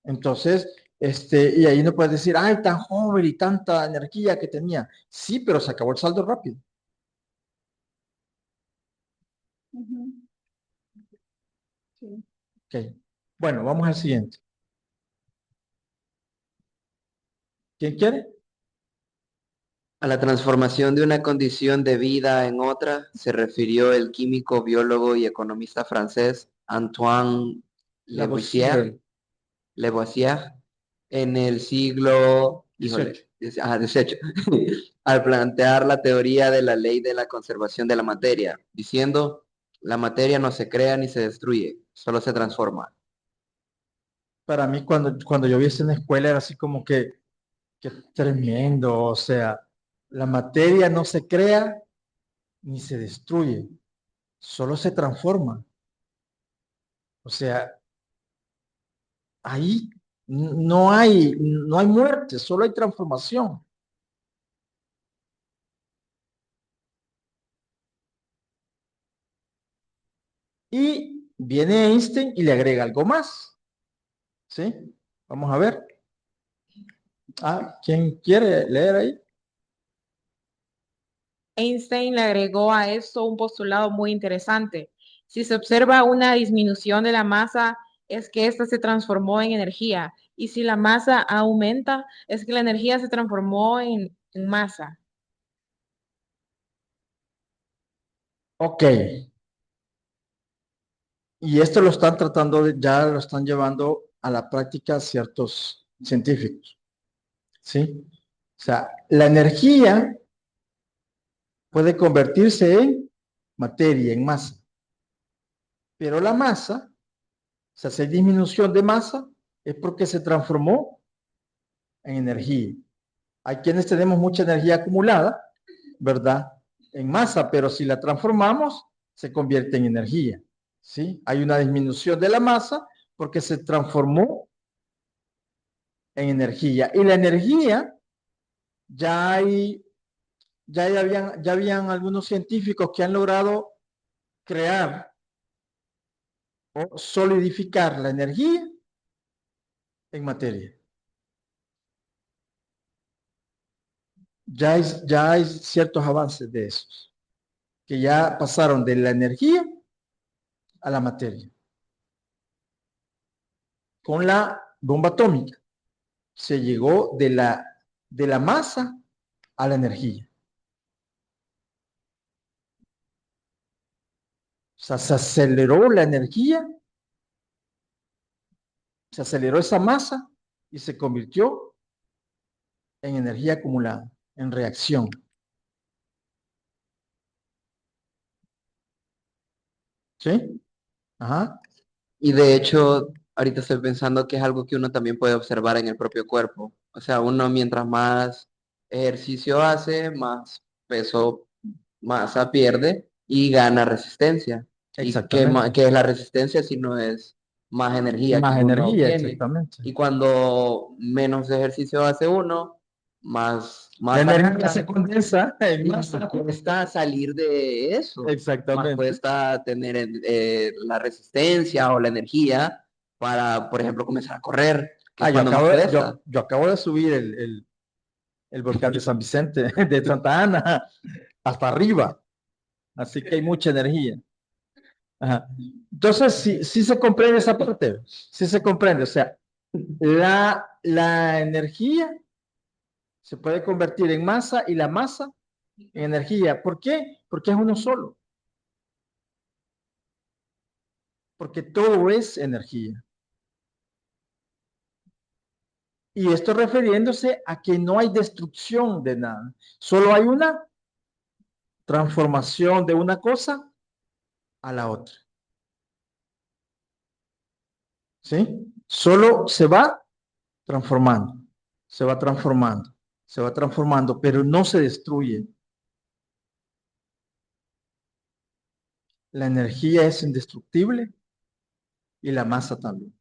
Entonces, y ahí no puedes decir, ay, tan joven y tanta energía que tenía. Sí, pero se acabó el saldo rápido. ujú, sí. Ok. Bueno, vamos al siguiente. ¿Quién quiere? A la transformación de una condición de vida en otra se refirió el químico, biólogo y economista francés Antoine Lavoisier, Lavoisier en el siglo, híjole, 18, al plantear la teoría de la ley de la conservación de la materia, diciendo, la materia no se crea ni se destruye, solo se transforma. para mí cuando yo vi eso en la escuela era así como que tremendo, o sea, la materia no se crea ni se destruye, solo se transforma. O sea, ahí no hay muerte, solo hay transformación. Y viene Einstein y le agrega algo más, ¿sí? Vamos a ver. ¿Quién quiere leer ahí? Einstein le agregó a esto un postulado muy interesante. Si se observa una disminución de la masa, es que ésta se transformó en energía. Y si la masa aumenta, es que la energía se transformó en masa. Ok. Y esto lo están tratando ya lo están llevando a la práctica ciertos científicos. ¿Sí? O sea, la energía puede convertirse en materia, en masa. Pero la masa, o sea, si hay disminución de masa, es porque se transformó en energía. Hay quienes tenemos mucha energía acumulada, ¿verdad? En masa, pero si la transformamos, se convierte en energía. ¿Sí? Hay una disminución de la masa porque se transformó en energía. Y la energía, ya habían algunos científicos que han logrado crear o solidificar la energía en materia. Ya hay ciertos avances de esos, que ya pasaron de la energía a la materia. Con la bomba atómica se llegó de la masa a la energía. O sea, se aceleró la energía, se aceleró esa masa y se convirtió en energía acumulada, en reacción. ¿Sí? Ajá. Y de hecho, ahorita estoy pensando que es algo que uno también puede observar en el propio cuerpo. O sea, uno mientras más ejercicio hace, más peso, masa pierde y gana resistencia. ¿Y Exactamente. qué es la resistencia si no es más energía Más que uno energía, obtiene? exactamente. Y cuando menos ejercicio hace uno, más La energía gasta. se condensa en Y masa. más cuesta salir de eso. Más Exactamente. cuesta tener la resistencia o la energía para, por ejemplo, comenzar a correr. Que es Yo cuando más acabo, cuesta. yo acabo de subir el volcán de San Vicente, de Santa Ana, hasta arriba. Así que hay mucha energía. Ajá. Entonces, sí se comprende esa parte. Sí se comprende. O sea, la energía se puede convertir en masa y la masa en energía. ¿Por qué? Porque es uno solo. Porque todo es energía. Y esto refiriéndose a que no hay destrucción de nada. Solo hay una transformación de una cosa a la otra. ¿Sí? Solo se va transformando, se va transformando, se va transformando, pero no se destruye. La energía es indestructible y la masa también.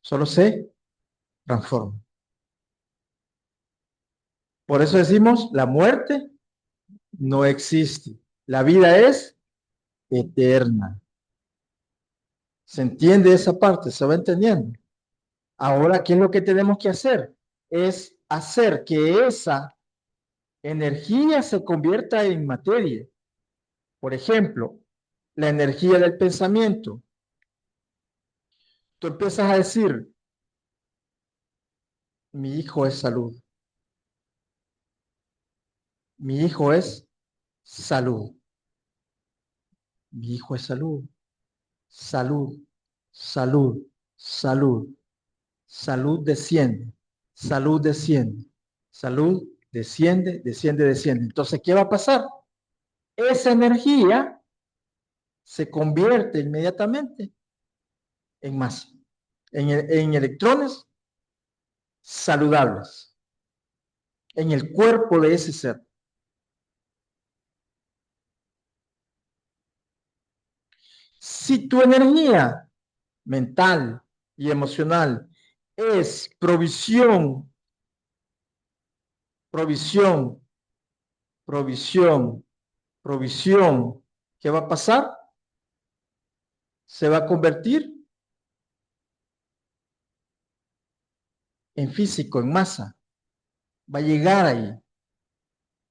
Solo se transforma. Por eso decimos, la muerte no existe. La vida es eterna. ¿Se entiende esa parte? ¿Se va entendiendo? Ahora, ¿qué es lo que tenemos que hacer? Es hacer que esa energía se convierta en materia. Por ejemplo, la energía del pensamiento. Tú empiezas a decir, mi hijo es salud. Mi hijo es salud. Mi hijo es salud. Salud, salud, salud. Salud desciende. Salud desciende. Salud desciende, desciende, desciende. Entonces, ¿qué va a pasar? Esa energía se convierte inmediatamente en masa, en electrones saludables, en el cuerpo de ese ser. Si tu energía mental y emocional es provisión, provisión, provisión, provisión, ¿qué va a pasar? Se va a convertir en físico, en masa. Va a llegar ahí.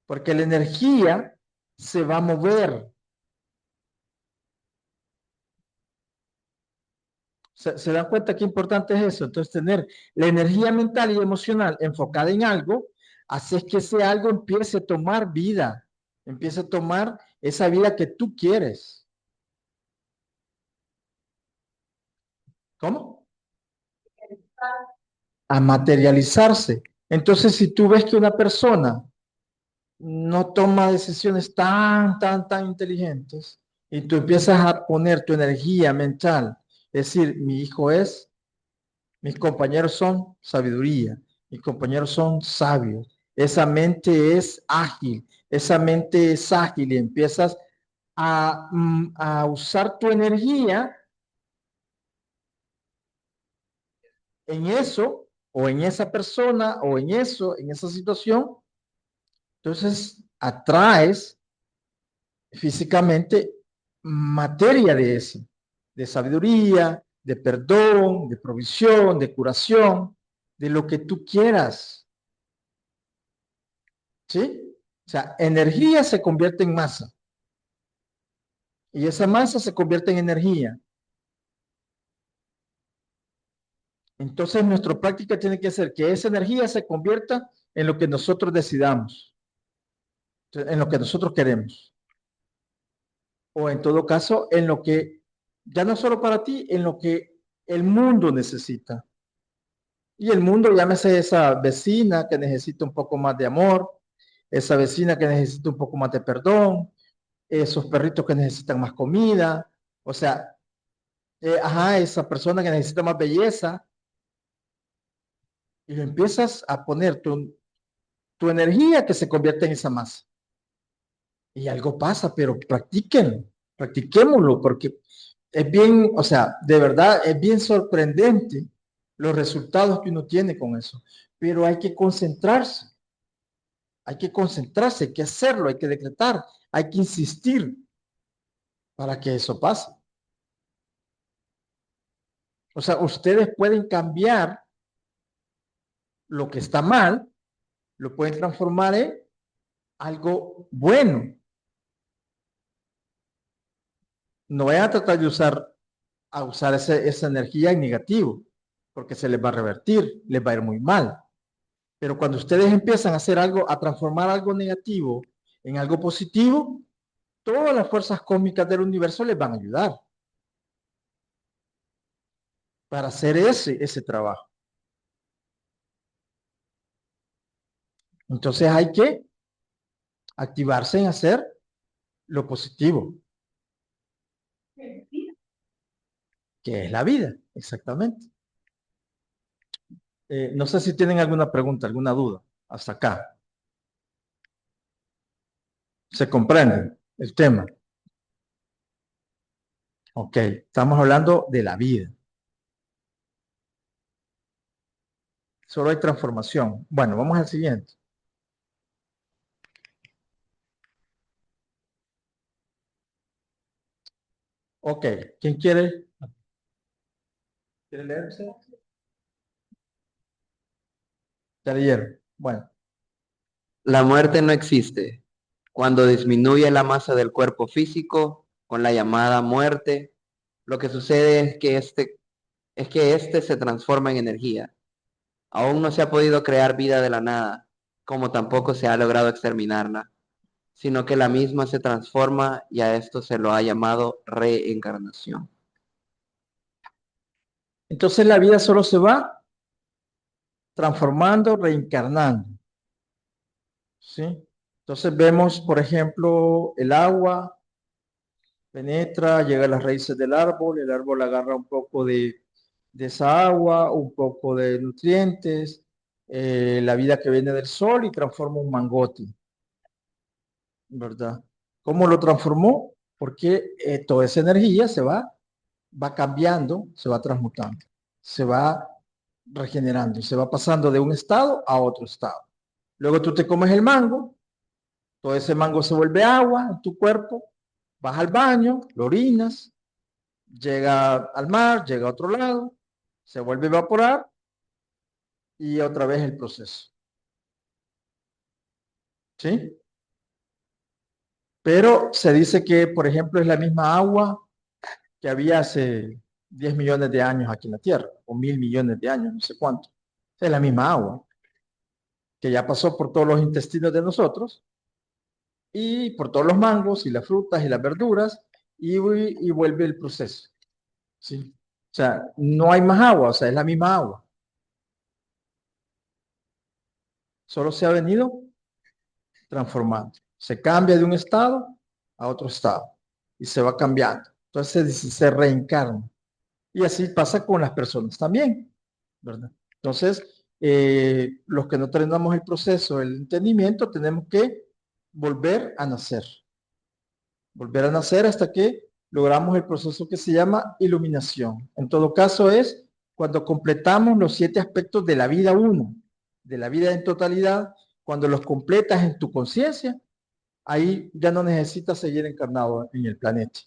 Porque la energía se va a mover. ¿Se dan cuenta qué importante es eso? Entonces, tener la energía mental y emocional enfocada en algo, hace que ese algo empiece a tomar vida, empiece a tomar esa vida que tú quieres. ¿Cómo? A materializarse. Entonces, si tú ves que una persona no toma decisiones tan inteligentes y tú empiezas a poner tu energía mental, es decir, mi hijo es, mis compañeros son sabiduría, mis compañeros son sabios, esa mente es ágil, y empiezas a usar tu energía en eso, o en esa persona, o en eso, en esa situación, entonces atraes físicamente materia de eso, de sabiduría, de perdón, de provisión, de curación, de lo que tú quieras. ¿Sí? O sea, energía se convierte en masa. Y esa masa se convierte en energía. Entonces, nuestra práctica tiene que ser que esa energía se convierta en lo que nosotros decidamos, en lo que nosotros queremos. O en todo caso, en lo que, ya no solo para ti, en lo que el mundo necesita. Y el mundo, llámese esa vecina que necesita un poco más de amor, esa vecina que necesita un poco más de perdón, esos perritos que necesitan más comida, o sea, esa persona que necesita más belleza, y lo empiezas a poner tu energía que se convierte en esa masa. Y algo pasa, pero practiquémoslo, porque es bien, o sea, de verdad es bien sorprendente los resultados que uno tiene con eso, pero hay que concentrarse, hay que hacerlo, hay que decretar, hay que insistir para que eso pase. O sea, ustedes pueden cambiar lo que está mal, lo pueden transformar en algo bueno. No vayan a tratar de usar esa energía en negativo, porque se les va a revertir, les va a ir muy mal. Pero cuando ustedes empiezan a hacer algo, a transformar algo negativo en algo positivo, todas las fuerzas cósmicas del universo les van a ayudar para hacer ese trabajo. Entonces hay que activarse en hacer lo positivo, que es la vida, exactamente. No sé si tienen alguna pregunta, alguna duda hasta acá. ¿Se comprende el tema? Ok, estamos hablando de la vida. Solo hay transformación. Bueno, vamos al siguiente. Ok, ¿quién quiere? ¿Quiere leerse? Ya leyeron. Bueno, La muerte no existe. Cuando disminuye la masa del cuerpo físico con la llamada muerte, lo que sucede es que éste se transforma en energía. Aún no se ha podido crear vida de la nada, como tampoco se ha logrado exterminarla, sino que la misma se transforma y a esto se lo ha llamado reencarnación. entonces la vida solo se va transformando, reencarnando. ¿Sí? Entonces vemos, por ejemplo, el agua penetra, llega a las raíces del árbol, el árbol agarra un poco de esa agua, un poco de nutrientes, la vida que viene del sol y transforma un mangote, ¿verdad? ¿Cómo lo transformó? Porque toda esa energía va cambiando, se va transmutando, se va regenerando, se va pasando de un estado a otro estado. Luego tú te comes el mango, todo ese mango se vuelve agua en tu cuerpo, vas al baño, lo orinas, llega al mar, llega a otro lado, se vuelve a evaporar y otra vez el proceso. ¿Sí? Pero se dice que, por ejemplo, es la misma agua que había hace 10 millones de años aquí en la Tierra, o 1.000 millones de años, no sé cuánto. Es la misma agua que ya pasó por todos los intestinos de nosotros y por todos los mangos y las frutas y las verduras y vuelve el proceso. ¿Sí? sea, no hay más agua, o sea, es la misma agua. Solo se ha venido transformando. Se cambia de un estado a otro estado y se va cambiando. Entonces se reencarna. Y así pasa con las personas también, ¿verdad? Entonces, los que no terminamos el proceso del entendimiento, tenemos que volver a nacer. Volver a nacer hasta que logramos el proceso que se llama iluminación. En todo caso es cuando completamos los 7 aspectos de la vida 1, de la vida en totalidad, cuando los completas en tu conciencia, ahí ya no necesitas seguir encarnado en el planeta.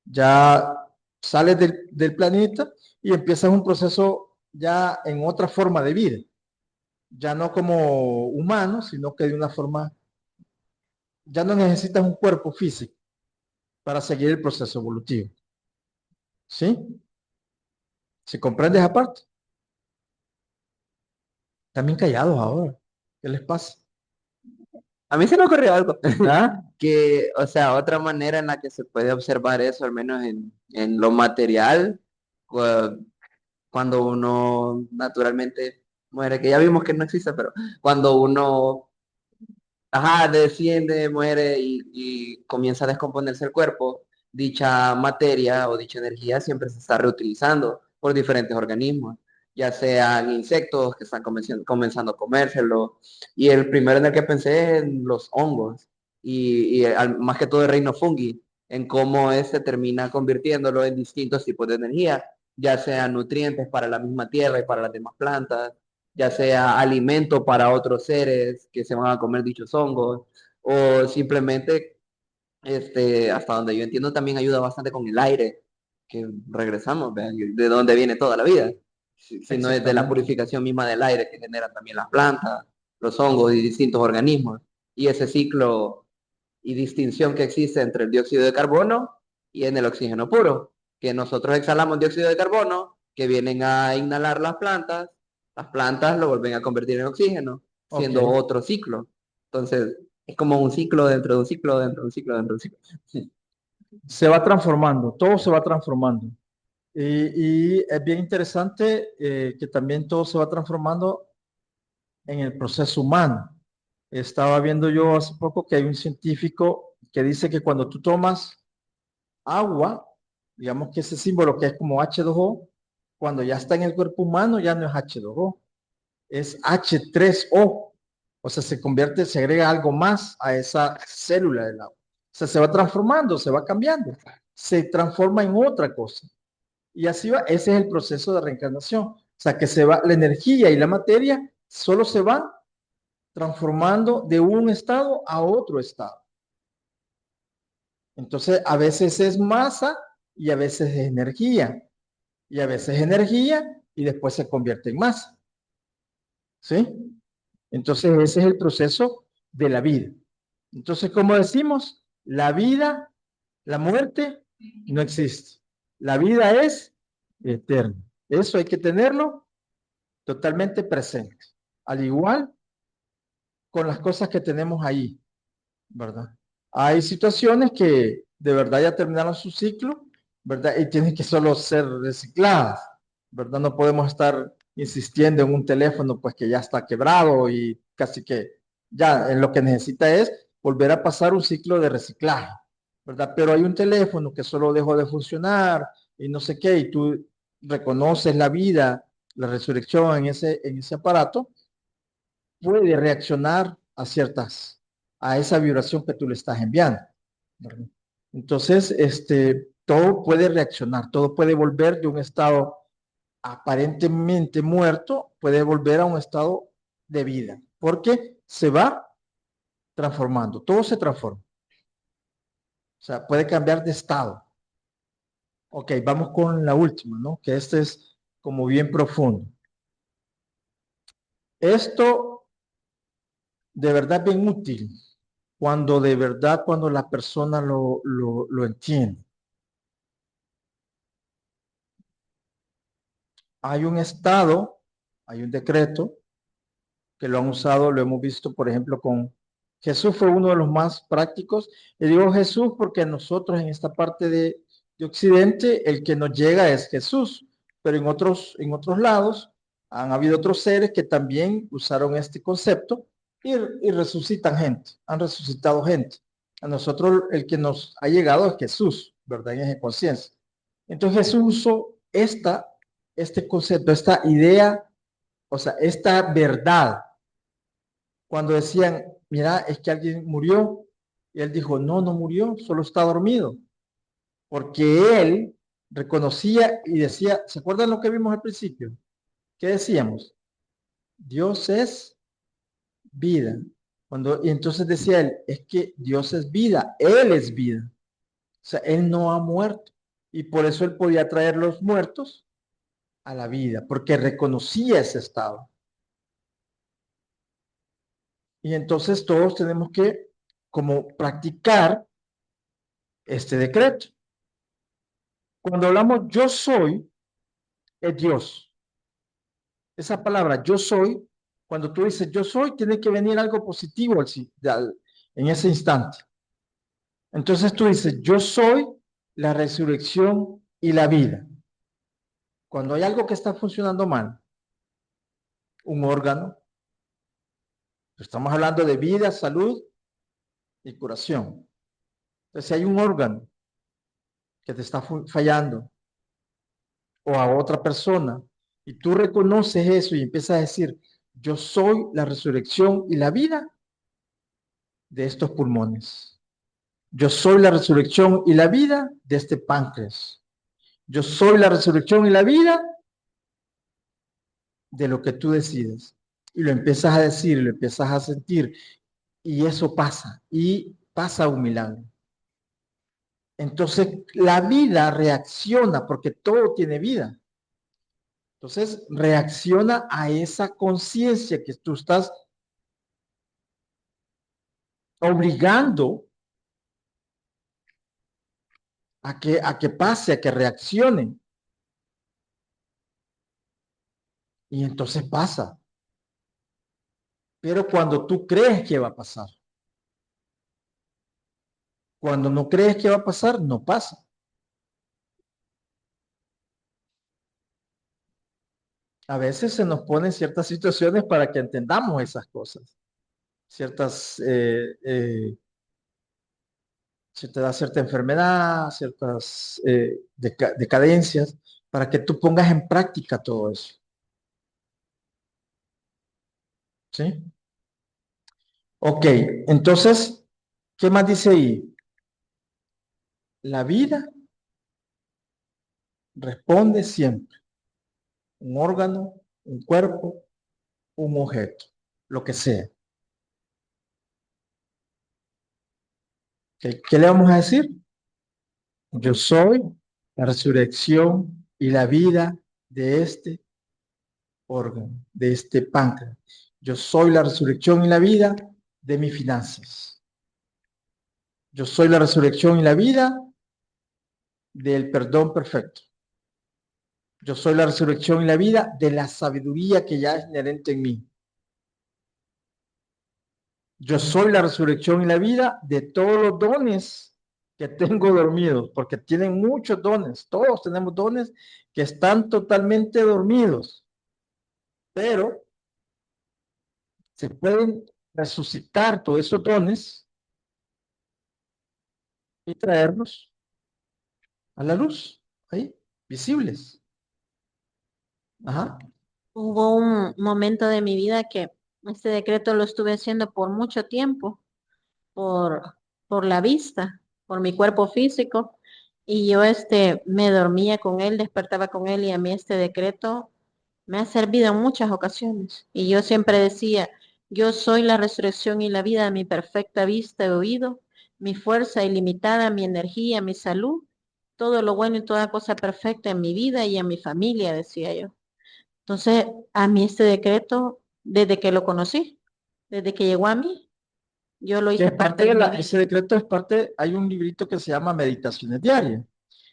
Ya sales del planeta y empiezas un proceso ya en otra forma de vida. Ya no como humano, sino que de una forma, ya no necesitas un cuerpo físico para seguir el proceso evolutivo. ¿Sí? ¿Se comprende esa parte? También callados ahora. ¿Qué les pasa? A mí se me ocurrió algo. ¿Ah? Que, o sea, otra manera en la que se puede observar eso, al menos en lo material, cuando uno naturalmente muere, que ya vimos que no existe, pero cuando uno, ajá, desciende, muere y comienza a descomponerse el cuerpo, dicha materia o dicha energía siempre se está reutilizando por diferentes organismos, ya sean insectos que están comenzando a comérselo. Y el primero en el que pensé es en los hongos más que todo el reino fungi, en cómo este termina convirtiéndolo en distintos tipos de energía, ya sean nutrientes para la misma tierra y para las demás plantas, ya sea alimento para otros seres que se van a comer dichos hongos, o simplemente, hasta donde yo entiendo, también ayuda bastante con el aire, que regresamos, vean, de dónde viene toda la vida, si no es de la Exactamente. purificación misma del aire que generan también las plantas, los hongos y distintos organismos, y ese ciclo y distinción que existe entre el dióxido de carbono y en el oxígeno puro, que nosotros exhalamos dióxido de carbono, que vienen a inhalar las plantas lo vuelven a convertir en oxígeno, siendo Ok. otro ciclo. Entonces, es como un ciclo dentro de un ciclo, dentro de un ciclo, dentro de un ciclo. Sí. Se va transformando, todo se va transformando. Y es bien interesante que también todo se va transformando en el proceso humano. Estaba viendo yo hace poco que hay un científico que dice que cuando tú tomas agua, digamos que ese símbolo que es como H2O, cuando ya está en el cuerpo humano ya no es H2O, es H3O. O sea, se convierte, se agrega algo más a esa célula del agua. O sea, se va transformando, se va cambiando, se transforma en otra cosa. Y así va, ese es el proceso de reencarnación. O sea, que se va, la energía y la materia solo se van transformando de un estado a otro estado. Entonces, a veces es masa y a veces es energía. Y a veces es energía y después se convierte en masa. ¿Sí? Entonces, ese es el proceso de la vida. Entonces, como decimos, la vida, la muerte no existe. La vida es eterna. Eso hay que tenerlo totalmente presente. Al igual con las cosas que tenemos ahí, ¿verdad? Hay situaciones que de verdad ya terminaron su ciclo, ¿verdad? Y tienen que solo ser recicladas, ¿verdad? No podemos estar insistiendo en un teléfono pues que ya está quebrado y casi que ya en lo que necesita es volver a pasar un ciclo de reciclaje, ¿verdad? Pero hay un teléfono que solo dejó de funcionar y no sé qué, y tú reconoces la vida, la resurrección en ese aparato, puede reaccionar a a esa vibración que tú le estás enviando, ¿verdad? Entonces, todo puede reaccionar, todo puede volver de un estado aparentemente muerto, puede volver a un estado de vida, porque se va transformando, todo se transforma. O sea, puede cambiar de estado. Ok, vamos con la última, ¿no? Que este es como bien profundo. Esto de verdad bien útil cuando de verdad, cuando la persona lo entiende. Hay un estado, hay un decreto que lo han usado, lo hemos visto, por ejemplo, con Jesús fue uno de los más prácticos. Y digo Jesús porque nosotros en esta parte de Occidente, el que nos llega es Jesús, pero en otros lados han habido otros seres que también usaron este concepto y resucitan gente, han resucitado gente. A nosotros el que nos ha llegado es Jesús, ¿verdad? En esa conciencia. Entonces Jesús usó este concepto, esta idea, o sea, esta verdad. Cuando decían, mira, es que alguien murió, y él dijo, no, no murió, solo está dormido. Porque él reconocía y decía, ¿se acuerdan lo que vimos al principio? ¿Qué decíamos? Dios es vida. Y entonces decía él, es que Dios es vida, Él es vida. O sea, Él no ha muerto. Y por eso Él podía traer los muertos a la vida, porque reconocía ese estado. Y entonces todos tenemos que como practicar este decreto. Cuando hablamos yo soy, es Dios. Esa palabra yo soy, cuando tú dices yo soy, tiene que venir algo positivo en ese instante. Entonces tú dices yo soy la resurrección y la vida. Cuando hay algo que está funcionando mal, un órgano, estamos hablando de vida, salud y curación. Entonces si hay un órgano que te está fallando o a otra persona y tú reconoces eso y empiezas a decir yo soy la resurrección y la vida de estos pulmones. Yo soy la resurrección y la vida de este páncreas. Yo soy la resurrección y la vida de lo que tú decides. Y lo empiezas a decir, lo empiezas a sentir, y eso pasa, y pasa un milagro. Entonces, la vida reacciona, porque todo tiene vida. Entonces, reacciona a esa conciencia que tú estás obligando a que pase, a que reaccione. Y entonces pasa. Pero cuando tú crees que va a pasar. Cuando no crees que va a pasar, no pasa. A veces se nos ponen ciertas situaciones para que entendamos esas cosas. Ciertas, se te da cierta enfermedad, ciertas decadencias, para que tú pongas en práctica todo eso. ¿Sí? Ok, entonces, ¿qué más dice ahí? La vida responde siempre. Un órgano, un cuerpo, un objeto, lo que sea. ¿Qué le vamos a decir? Yo soy la resurrección y la vida de este órgano, de este páncreas. Yo soy la resurrección y la vida de mis finanzas. Yo soy la resurrección y la vida del perdón perfecto. Yo soy la resurrección y la vida de la sabiduría que ya es inherente en mí. Yo soy la resurrección y la vida de todos los dones que tengo dormidos, porque tienen muchos dones. Todos tenemos dones que están totalmente dormidos, pero se pueden resucitar todos esos dones y traerlos a la luz, ahí, visibles. Ajá. Hubo un momento de mi vida que este decreto lo estuve haciendo por mucho tiempo, por la vista, por mi cuerpo físico, y yo me dormía con él, despertaba con él, y a mí este decreto me ha servido en muchas ocasiones. Y yo siempre decía, yo soy la resurrección y la vida, mi perfecta vista y oído, mi fuerza ilimitada, mi energía, mi salud, todo lo bueno y toda cosa perfecta en mi vida y en mi familia, decía yo. Entonces, a mí este decreto, desde que lo conocí, desde que llegó a mí, yo lo Que hice es parte parte de de mi vida. ese decreto es parte, hay un librito que se llama Meditaciones Diarias.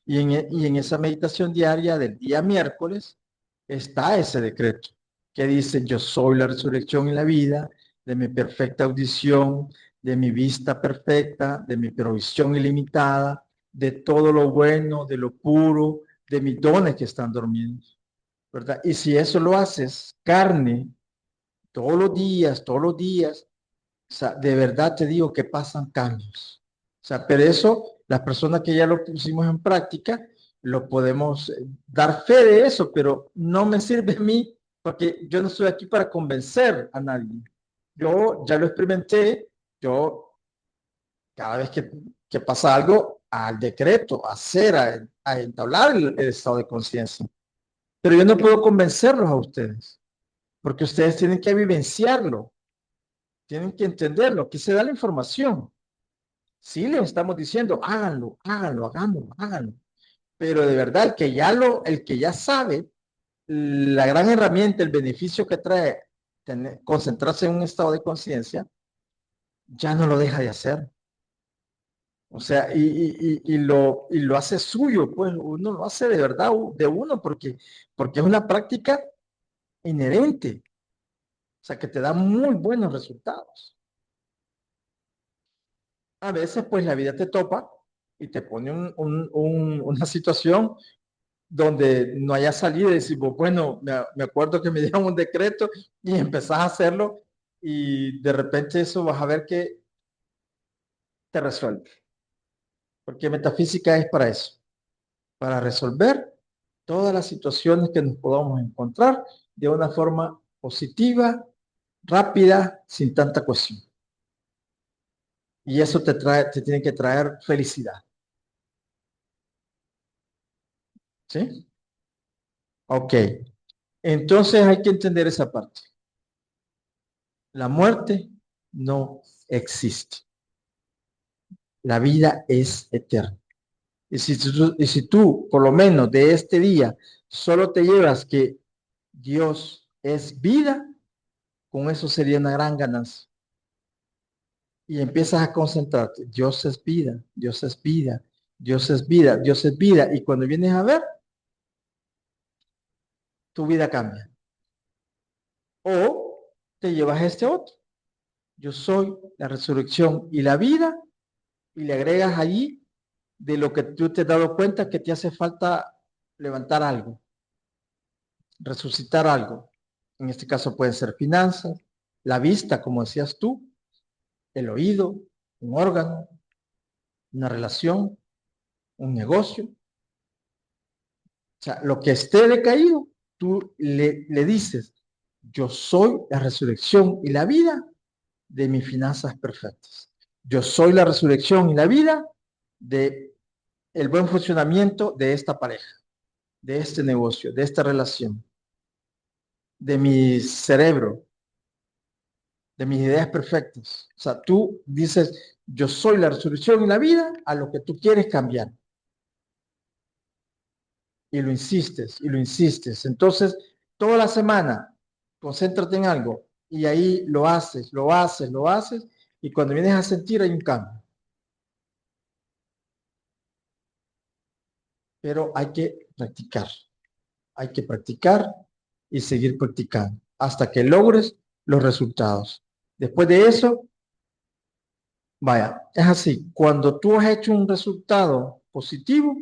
Y en esa meditación diaria del día miércoles está ese decreto que dice, yo soy la resurrección y la vida, de mi perfecta audición, de mi vista perfecta, de mi provisión ilimitada, de todo lo bueno, de lo puro, de mis dones que están dormidos. ¿verdad? Y si eso lo haces carne todos los días, o sea, de verdad te digo que pasan cambios. O sea, pero eso, las personas que ya lo pusimos en práctica, lo podemos dar fe de eso, pero no me sirve a mí porque yo no estoy aquí para convencer a nadie. Yo ya lo experimenté, yo cada vez que pasa algo, al decreto, a hacer, a entablar el estado de conciencia. Pero yo no puedo convencerlos a ustedes, porque ustedes tienen que vivenciarlo, tienen que entenderlo, aquí se da la información. Sí les estamos diciendo, háganlo, háganlo, hagámoslo, háganlo. Pero de verdad, el que ya sabe, la gran herramienta, el beneficio que trae concentrarse en un estado de conciencia, ya no lo deja de hacer. O sea, y lo hace suyo, pues uno lo hace de verdad de uno, porque es una práctica inherente, o sea, que te da muy buenos resultados. A veces, pues la vida te topa y te pone una situación donde no haya salida y decir, bueno, me acuerdo que me dieron un decreto y empezás a hacerlo y de repente eso vas a ver que te resuelve, porque metafísica es para eso, para resolver todas las situaciones que nos podamos encontrar de una forma positiva, rápida, sin tanta cuestión. Y eso te tiene que traer felicidad. ¿Sí? Ok. Entonces hay que entender esa parte. La muerte no existe. La vida es eterna. Y si tú, por lo menos de este día, solo te llevas que Dios es vida, con eso sería una gran ganancia. Y empiezas a concentrarte. Dios es vida, Dios es vida, Dios es vida, Dios es vida. Y cuando vienes a ver, tu vida cambia. O te llevas a este otro. Yo soy la resurrección y la vida. Y le agregas allí de lo que tú te has dado cuenta que te hace falta levantar algo, resucitar algo. En este caso pueden ser finanzas, la vista, como decías tú, el oído, un órgano, una relación, un negocio. O sea, lo que esté decaído, tú le dices, yo soy la resurrección y la vida de mis finanzas perfectas. Yo soy la resurrección y la vida de el buen funcionamiento de esta pareja, de este negocio, de esta relación, de mi cerebro, de mis ideas perfectas. O sea, tú dices, yo soy la resurrección y la vida a lo que tú quieres cambiar. Y lo insistes, y lo insistes. Entonces, toda la semana, concéntrate en algo y ahí lo haces, lo haces, lo haces, y cuando vienes a sentir hay un cambio. Pero hay que practicar y seguir practicando hasta que logres los resultados. Después de eso, vaya, es así. Cuando tú has hecho un resultado positivo,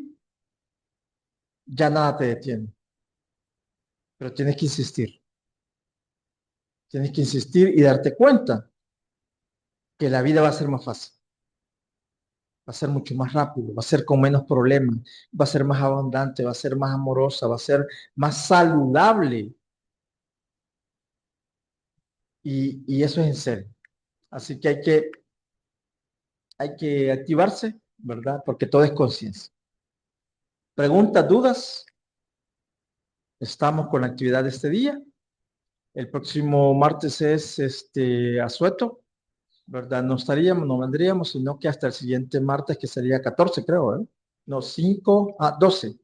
ya nada te detiene. Pero tienes que insistir. Tienes que insistir y darte cuenta que la vida va a ser más fácil. Va a ser mucho más rápido, va a ser con menos problemas, va a ser más abundante, va a ser más amorosa, va a ser más saludable. Y eso es en serio. Así que hay que activarse, ¿verdad? Porque todo es conciencia. Preguntas, dudas. Estamos con la actividad de este día. El próximo martes es asueto, ¿verdad? No estaríamos, no vendríamos, sino que hasta el siguiente martes, que sería 14, creo, ¿eh? No, 5, 12.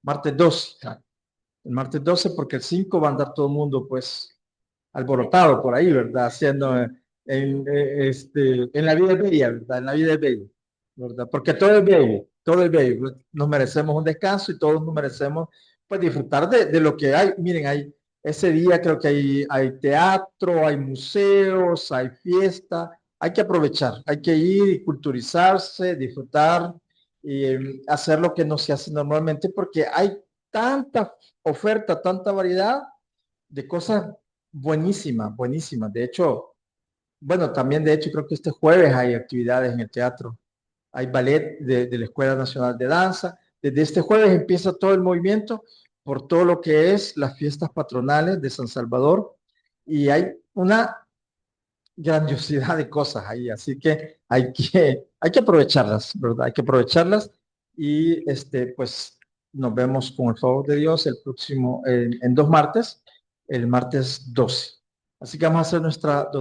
Martes 12. El martes 12, porque el 5 va a andar todo el mundo, pues, alborotado por ahí, ¿verdad? Haciendo, en la vida es bella, ¿verdad? En la vida es bella, ¿verdad? Porque todo es bello, todo es bello. Nos merecemos un descanso y todos nos merecemos, pues, disfrutar de lo que hay. Miren, ese día creo que hay teatro, hay museos, hay fiesta. Hay que aprovechar, hay que ir y culturizarse, disfrutar y hacer lo que no se hace normalmente porque hay tanta oferta, tanta variedad de cosas buenísimas, buenísimas. De hecho, bueno, también de hecho creo que este jueves hay actividades en el teatro. Hay ballet de la Escuela Nacional de Danza. Desde este jueves empieza todo el movimiento por todo lo que es las fiestas patronales de San Salvador y hay una grandiosidad de cosas ahí, así que hay que aprovecharlas, ¿verdad? Hay que aprovecharlas y pues nos vemos con el favor de Dios el próximo, en 2 martes, el martes 12. Así que vamos a hacer nuestra donación.